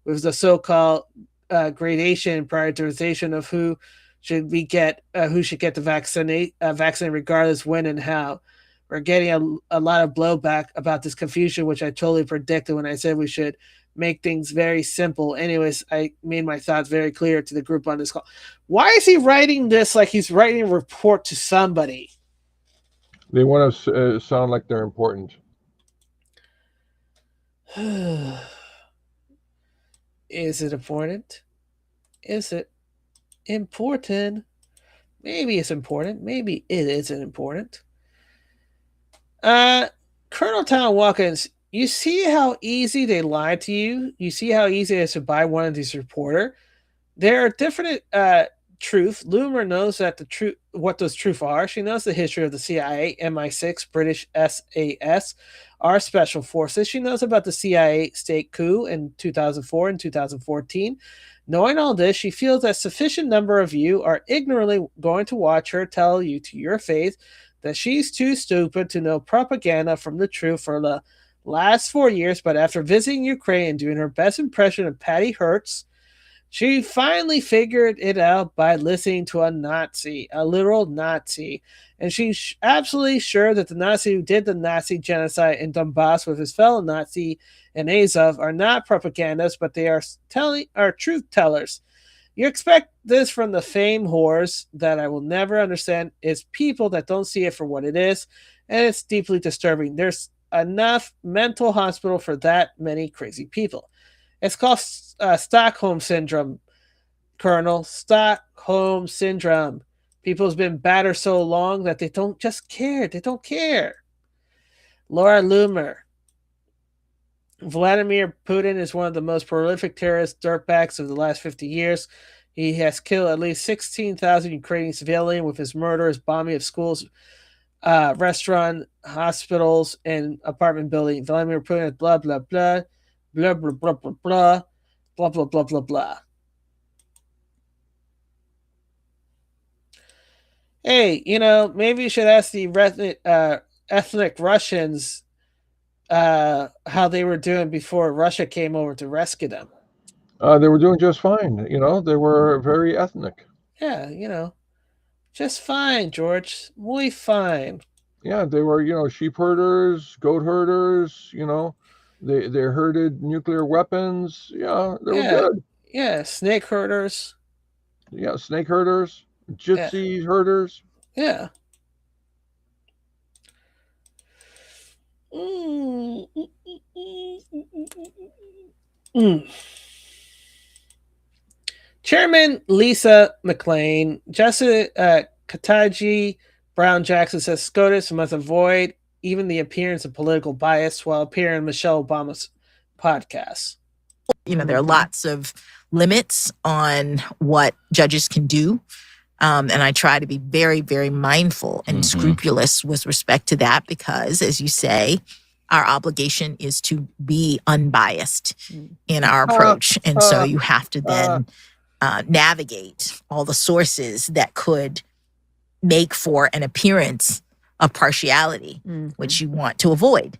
with the so-called gradation and prioritization of who should get the vaccine regardless when and how. We're getting a lot of blowback about this confusion, which I totally predicted when I said we should make things very simple. Anyways, I made my thoughts very clear to the group on this call. Why is he writing this like he's writing a report to somebody? They want to sound like they're important. Is it important? Is it important? Maybe it's important. Maybe it isn't important. Colonel Tom Watkins, you see how easy they lie to you? You see how easy it is to buy one of these reporter? There are different truth. Loomer knows that what those truth are. She knows the history of the CIA, MI6, British SAS, our special forces. She knows about the CIA state coup in 2004 and 2014. Knowing all this, she feels that sufficient number of you are ignorantly going to watch her tell you to your face that she's too stupid to know propaganda from the truth for the last 4 years, but after visiting Ukraine and doing her best impression of Patty Hertz, she finally figured it out by listening to a Nazi, a literal Nazi. And she's absolutely sure that the Nazi who did the Nazi genocide in Donbass with his fellow Nazi and Azov are not propagandists, but they are truth tellers. You expect this from the fame whores that I will never understand. It's people that don't see it for what it is, and it's deeply disturbing. There's enough mental hospital for that many crazy people. It's called Stockholm Syndrome, Colonel. Stockholm Syndrome. People's been battered so long that they don't just care. They don't care. Laura Loomer. Vladimir Putin is one of the most prolific terrorist dirtbags of the last 50 years. He has killed at least 16,000 Ukrainian civilians with his murderous bombing of schools, restaurant, hospitals, and apartment buildings. Vladimir Putin, blah, blah, blah. Blah, blah, blah, blah, blah, blah, blah, blah, blah, blah. Hey, maybe you should ask the ethnic Russians how they were doing before Russia came over to rescue them. They were doing just fine. They were very ethnic. Yeah, just fine, George. Muy fine. Yeah, they were, sheep herders, goat herders, They herded nuclear weapons. Yeah, they were good. Yeah, snake herders. Yeah, snake herders, gypsy herders. Yeah. Chairman Lisa McLean, Jessica Kataji Brown Jackson says SCOTUS must avoid even the appearance of political bias while appearing on Michelle Obama's podcast. There are lots of limits on what judges can do. And I try to be very, very mindful and scrupulous with respect to that because, as you say, our obligation is to be unbiased in our approach. And so you have to then navigate all the sources that could make for an appearance of partiality, which you want to avoid.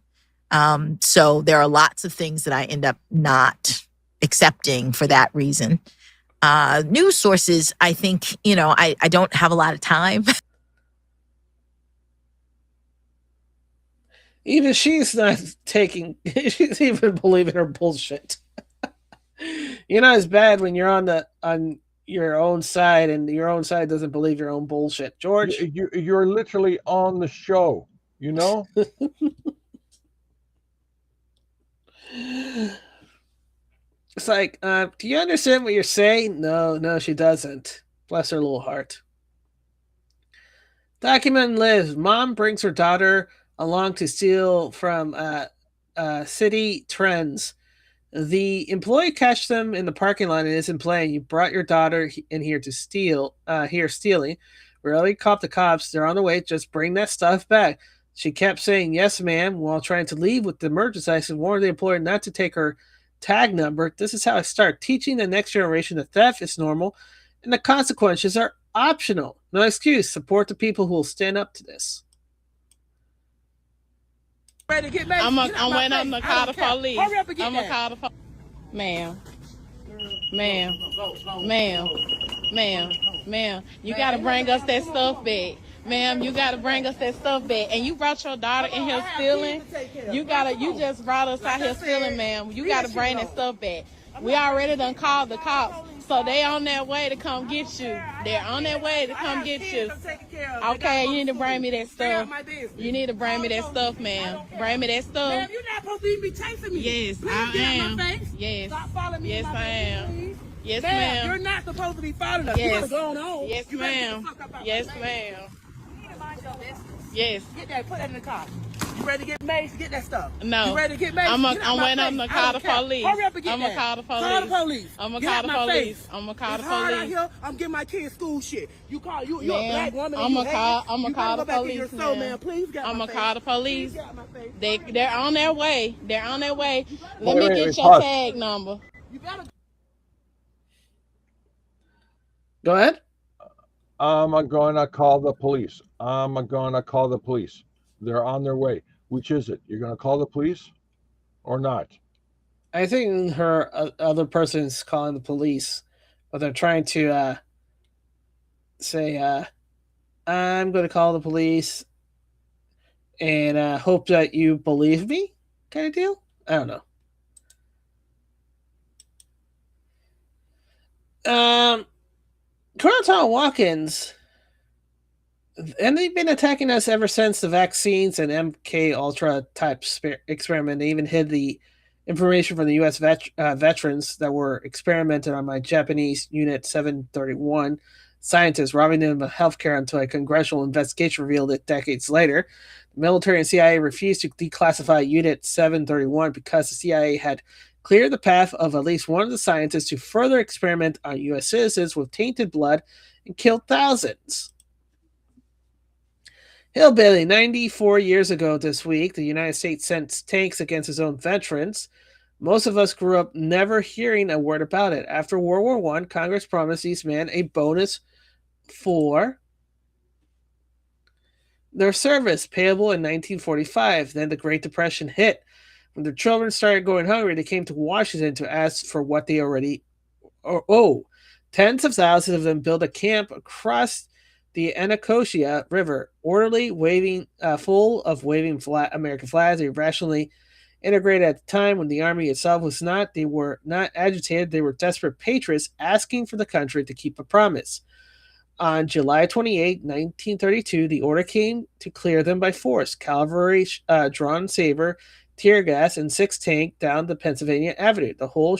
So there are lots of things that I end up not accepting for that reason. News sources, I think, I don't have a lot of time. Even she's not she's even believing her bullshit. It's bad when you're on your own side and your own side doesn't believe your own bullshit. George? You're literally on the show, It's like, do you understand what you're saying? No, she doesn't. Bless her little heart. Document lives. Mom brings her daughter along to steal from city trends. The employee catches them in the parking lot and isn't playing. You brought your daughter in here to steal. Here stealing. We already caught the cops. They're on the way. Just bring that stuff back. She kept saying yes, ma'am, while trying to leave with the merchandise and warned the employer not to take her tag number. This is how I start teaching the next generation that theft is normal and the consequences are optional. No excuse. Support the people who will stand up to this. I'm waiting to call the police. I'm gonna call the police. Ma'am. You gotta bring us that stuff back. Ma'am, you gotta bring us that stuff back. And you brought your daughter in here stealing. You just brought us out here stealing, ma'am. You gotta bring that stuff back. We already done called the cops. So they on their way to come get you. They're on their way to come get you. Okay, you need to bring me that stuff. You need to bring me that stuff, ma'am. Bring me that stuff. Ma'am, you're not supposed to even be chasing me. Yes, I am. Yes. Stop following me. Yes, I am. Yes, ma'am. You're not supposed to be following us. Yes. You going on. Yes, ma'am. Yes, ma'am. Yes. Get that. Put that in the car. You ready to get maced? Get that stuff. No. You ready to get maced? I'm waiting to call the police. Hurry up and get I'm gonna call the police. Call the police. I'm gonna call the police. I'm gonna call the hard out police. here. I'm getting my kids school shit. You're a black woman. I'm gonna call the police. Man. Please get I'm my gonna call the police. Face. They're on their way. They're on their way. Let Wait, me get your pause. tag number. You better. Go ahead. I'm going to call the police. I'm going to call the police. They're on their way. Which is it? You're going to call the police or not? I think her other person's calling the police, but they're trying to say, "I'm going to call the police and hope that you believe me," kind of deal. I don't know. Colonel Watkins, and they've been attacking us ever since the vaccines and MK Ultra type experiment. They even hid the information from the U.S. veterans that were experimented on by Japanese Unit 731 scientists, robbing them of healthcare until a congressional investigation revealed it decades later. The military and CIA refused to declassify Unit 731 because the CIA had cleared the path of at least one of the scientists to further experiment on U.S. citizens with tainted blood and killed thousands. Hillbilly, 94 years ago this week, the United States sent tanks against its own veterans. Most of us grew up never hearing a word about it. After World War I, Congress promised these men a bonus for their service, payable in 1945. Then the Great Depression hit. When their children started going hungry, they came to Washington to ask for what they already owe. Tens of thousands of them built a camp across the Anacostia River, orderly, waving, full of waving American flags. They rationally integrated at the time when the army itself was not. They were not agitated. They were desperate patriots asking for the country to keep a promise. On July 28, 1932, the order came to clear them by force. Cavalry, drawn saber, tear gas, and 6 tanks down the Pennsylvania Avenue. The whole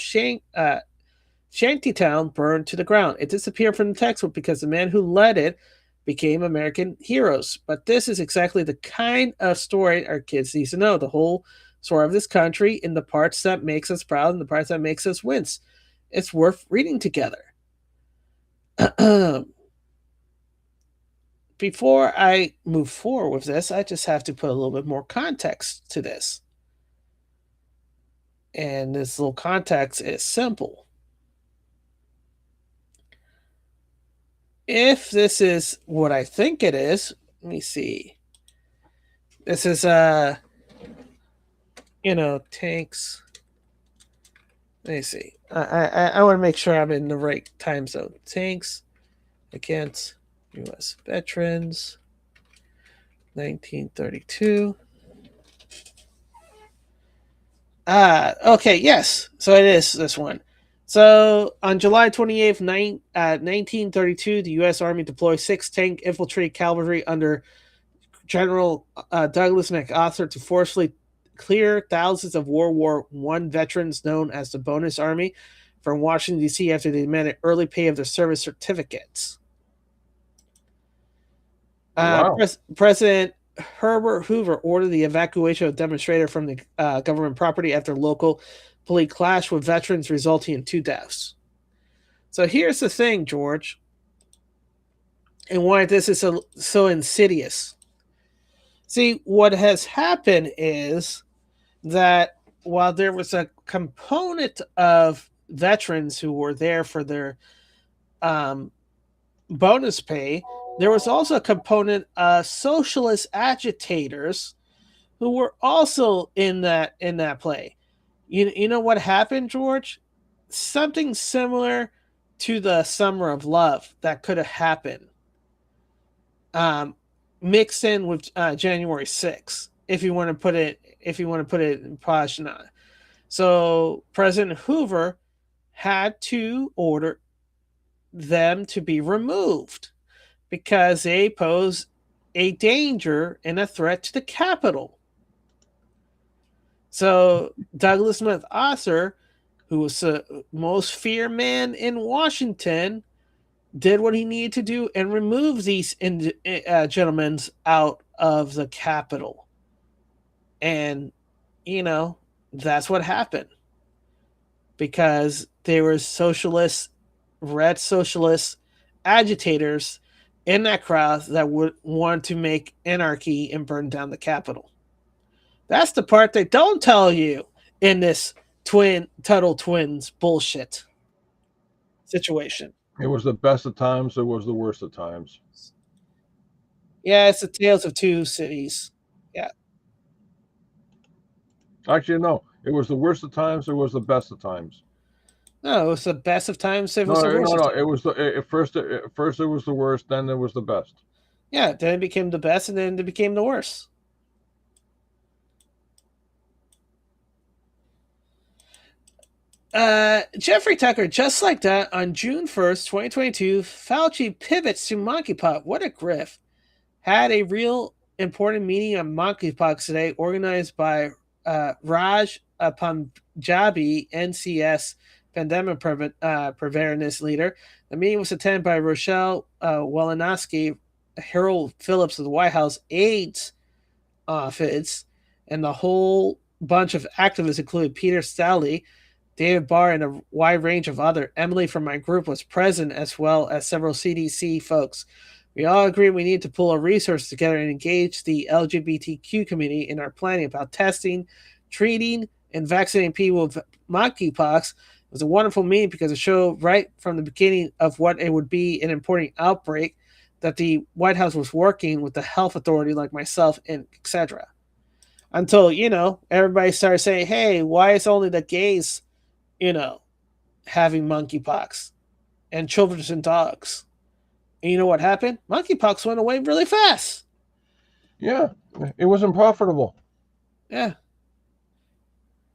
shantytown burned to the ground. It disappeared from the textbook because the men who led it became American heroes. But this is exactly the kind of story our kids need to know. The whole story of this country in the parts that makes us proud and the parts that makes us wince. It's worth reading together. Before I move forward with this, I just have to put a little bit more context to this. And this little context is simple. If this is what I think it is, let me see. This is tanks. Let me see. I want to make sure I'm in the right time zone. Tanks against U.S. veterans, 1932. Okay, yes. So it is this one. So on July 28th, 1932, the U.S. Army deployed 6 tank infantry cavalry under General Douglas MacArthur to forcefully clear thousands of World War I veterans known as the Bonus Army from Washington, D.C. after they demanded early pay of their service certificates. Wow. President Herbert Hoover ordered the evacuation of demonstrators from the government property after local police clashed with veterans, resulting in 2 deaths. So here's the thing, George, and why this is so insidious. See, what has happened is that while there was a component of veterans who were there for their bonus pay, there was also a component of socialist agitators who were also in that play. You know what happened, George? Something similar to the Summer of Love that could have happened, mixed in with January 6th, if you want to put it in Pashna. So President Hoover had to order them to be removed because they pose a danger and a threat to the Capitol. So Douglas MacArthur, who was the most feared man in Washington, did what he needed to do and remove these gentlemen out of the Capitol. And, that's what happened. Because they were red socialist agitators in that crowd that would want to make anarchy and burn down the Capitol. That's the part they don't tell you in this Tuttle Twins bullshit situation. It was the best of times. It was the worst of times. Yeah, it's the tales of 2 cities. Yeah. Actually, no. It was the worst of times. It was the best of times. No, it was the best of times. It was No, the worst of no. times. It was at first it was the worst. Then it was the best. Yeah, then it became the best, and then it became the worst. Jeffrey Tucker, just like that, on June 1st, 2022, Fauci pivots to monkeypox. What a grift. Had a real important meeting on monkeypox today, organized by Raj Panjabi, NCS pandemic preparedness leader. The meeting was attended by Rochelle Walensky, Harold Phillips of the White House AIDS office, and the whole bunch of activists, including Peter Staley, David Barr, and a wide range of other. Emily from my group was present, as well as several CDC folks. We all agree we need to pull our resources together and engage the LGBTQ community in our planning about testing, treating, and vaccinating people with monkeypox. It was a wonderful meeting because it showed right from the beginning of what it would be an important outbreak, that the White House was working with the health authority like myself and etc. Until, everybody started saying, hey, why is only the gays, having monkeypox, and children and dogs? And you know what happened? Monkeypox went away really fast. Yeah, it wasn't profitable. Yeah,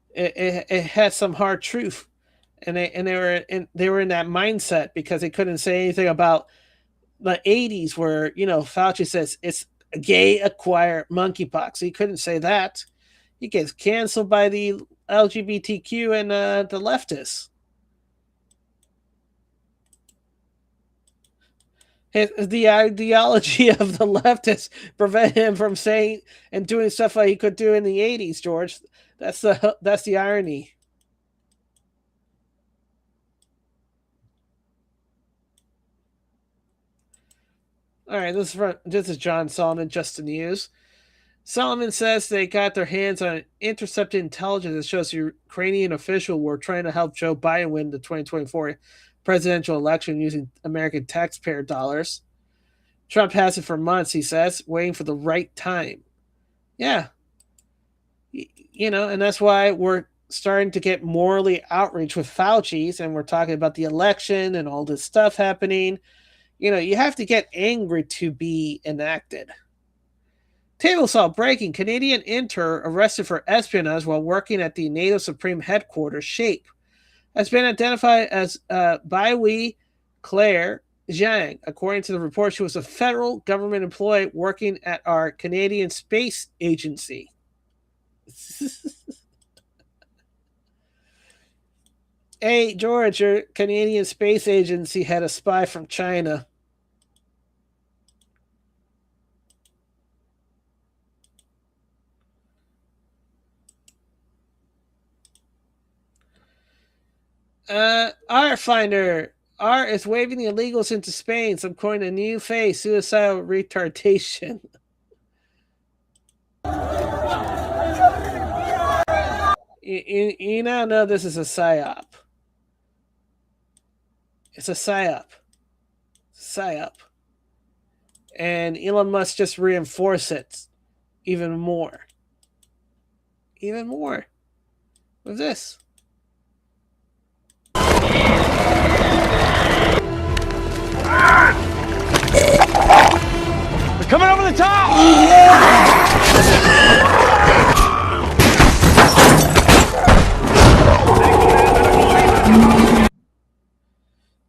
it had some hard truth, and they were in that mindset because they couldn't say anything about the 80s where Fauci says it's a gay acquired monkeypox. He couldn't say that. He gets canceled by the LGBTQ and the leftists. The ideology of the leftists prevent him from saying and doing stuff like he could do in the 80s, George. That's the irony. All right, this is John Solomon, Just the News. Solomon says they got their hands on intercepted intelligence that shows the Ukrainian official were trying to help Joe Biden win the 2024 presidential election using American taxpayer dollars. Trump has it for months, he says, waiting for the right time. Yeah. And that's why we're starting to get morally outraged with Fauci's, and we're talking about the election and all this stuff happening. You have to get angry to be enacted. Table saw breaking. Canadian intern arrested for espionage while working at the NATO Supreme Headquarters, SHAPE, has been identified as Baiwei Claire Zhang. According to the report, she was a federal government employee working at our Canadian Space Agency. Hey, George, your Canadian Space Agency had a spy from China. R Finder. R is waving the illegals into Spain. Some coin a new phase, suicidal retardation. You now know this is a psyop. It's a psyop. Psyop. And Elon Musk just reinforced it even more. Even more. With this. They're coming over the top!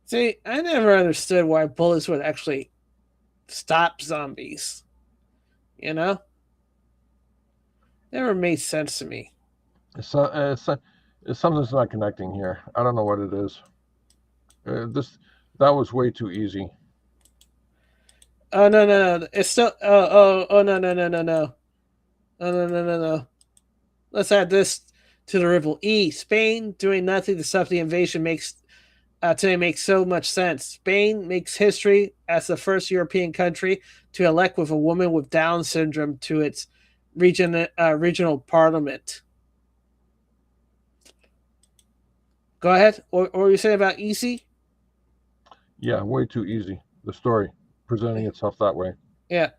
See, I never understood why bullets would actually stop zombies. Never made sense to me. Something's not connecting here. I don't know what it is. That was way too easy. Oh no! It's still. Oh no! No! Let's add this to the ripple. Spain doing nothing to stop the invasion today makes so much sense. Spain makes history as the first European country to elect with a woman with Down syndrome to its regional parliament. Go ahead. Or were you saying about easy? Yeah, way too easy. The story presenting itself that way. Yeah.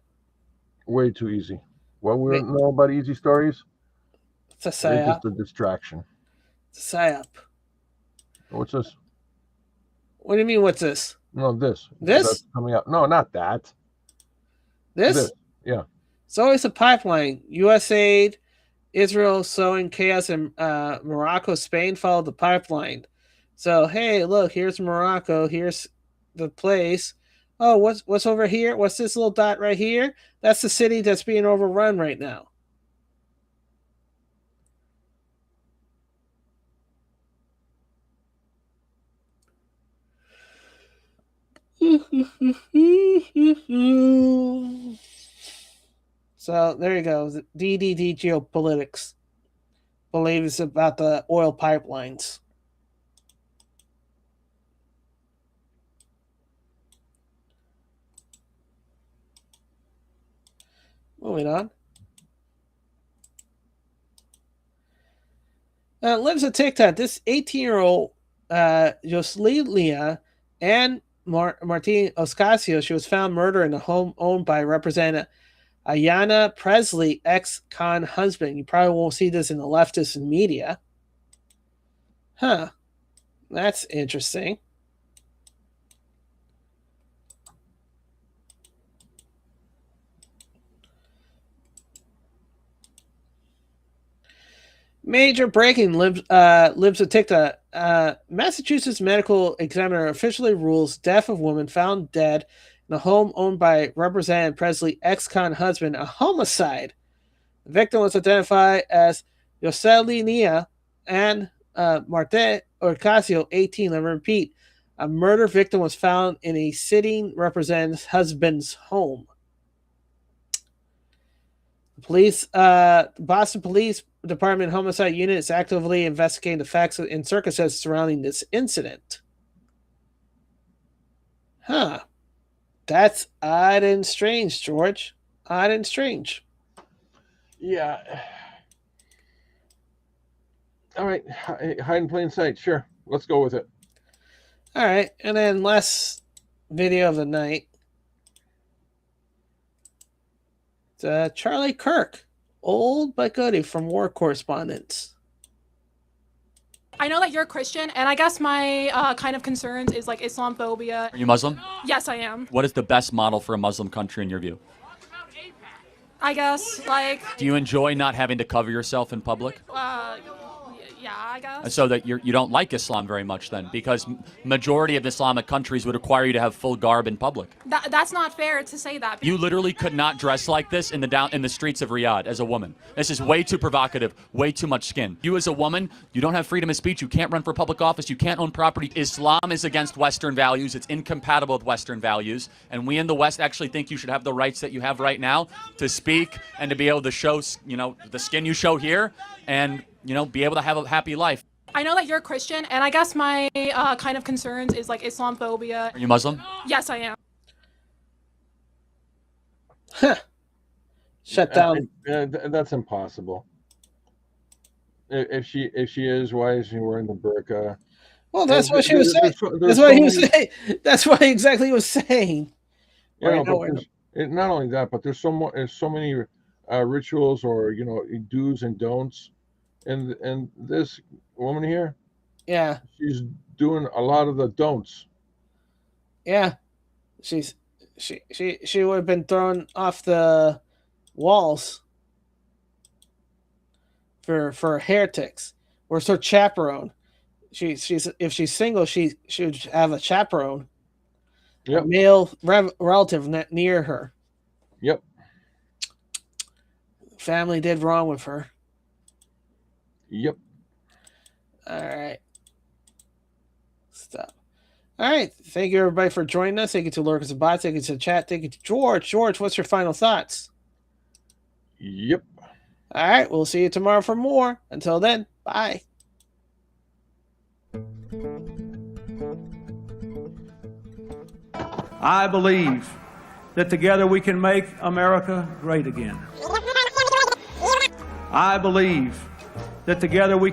Way too easy. What we don't know about easy stories? It's a It's psyop. just a distraction. It's a psyop. What's this? What do you mean? What's this? No, this. This? That's coming up. No, not that. This? Yeah. It's always a pipeline. USAID, Israel sowing chaos in Morocco, Spain followed the pipeline. So hey, look, here's Morocco. Here's the place. Oh, what's over here? What's this little dot right here? That's the city that's being overrun right now. So there you go. DDD geopolitics. Believe it's about the oil pipelines. Moving on. Lives a TikTok. This 18-year-old Joslilia and Martin Ocasio, she was found murdered in a home owned by Representative Ayanna Presley, ex-con husband. You probably won't see this in the leftist media. Huh. That's interesting. Major breaking lives a TikTok. Massachusetts medical examiner officially rules death of woman found dead in a home owned by Representative Presley ex-con husband a homicide. The victim was identified as Joselinia and Marte Ocasio, 18. Let me repeat. A murder victim was found in a sitting representative's husband's home. Boston Police Department Homicide Unit is actively investigating the facts and circumstances surrounding this incident. Huh. That's odd and strange, George. Odd and strange. Yeah. All right. Hide in plain sight. Sure. Let's go with it. All right. And then last video of the night. It's Charlie Kirk, old but goodie from War Correspondents. I know that you're a Christian, and I guess my kind of concerns is like Islamophobia. Are you Muslim? Yes, I am. What is the best model for a Muslim country in your view? I guess, like... Do you enjoy not having to cover yourself in public? Yeah, I guess. So that you don't like Islam very much then, because majority of Islamic countries would require you to have full garb in public. That's not fair to say that. You literally could not dress like this in the streets of Riyadh as a woman. This is way too provocative, way too much skin. You as a woman, you don't have freedom of speech, you can't run for public office, you can't own property. Islam is against Western values, it's incompatible with Western values, and we in the West actually think you should have the rights that you have right now to speak and to be able to show, the skin you show here and be able to have a happy life. I know that you're a Christian, and I guess my kind of concerns is like Islamophobia. Are you Muslim? Yes, I am. Huh. Shut down. That's impossible. If she is, why is she wearing the burqa? Well, that's what she was saying. That's what he was saying. That's what exactly he was saying. Yeah, not only that, but there's so many rituals or do's and don'ts. And this woman here, yeah, she's doing a lot of the don'ts. Yeah, she would have been thrown off the walls for heretics. Where's her chaperone? She's if she's single, she should have a chaperone, a male relative near her. Yep. Family did wrong with her. Yep. All right. Stop. All right. Thank you, everybody, for joining us. Thank you to Lurkers and Bots. Thank you to the chat. Thank you to George. George, what's your final thoughts? Yep. All right. We'll see you tomorrow for more. Until then, bye. I believe that together we can make America great again. I believe that together we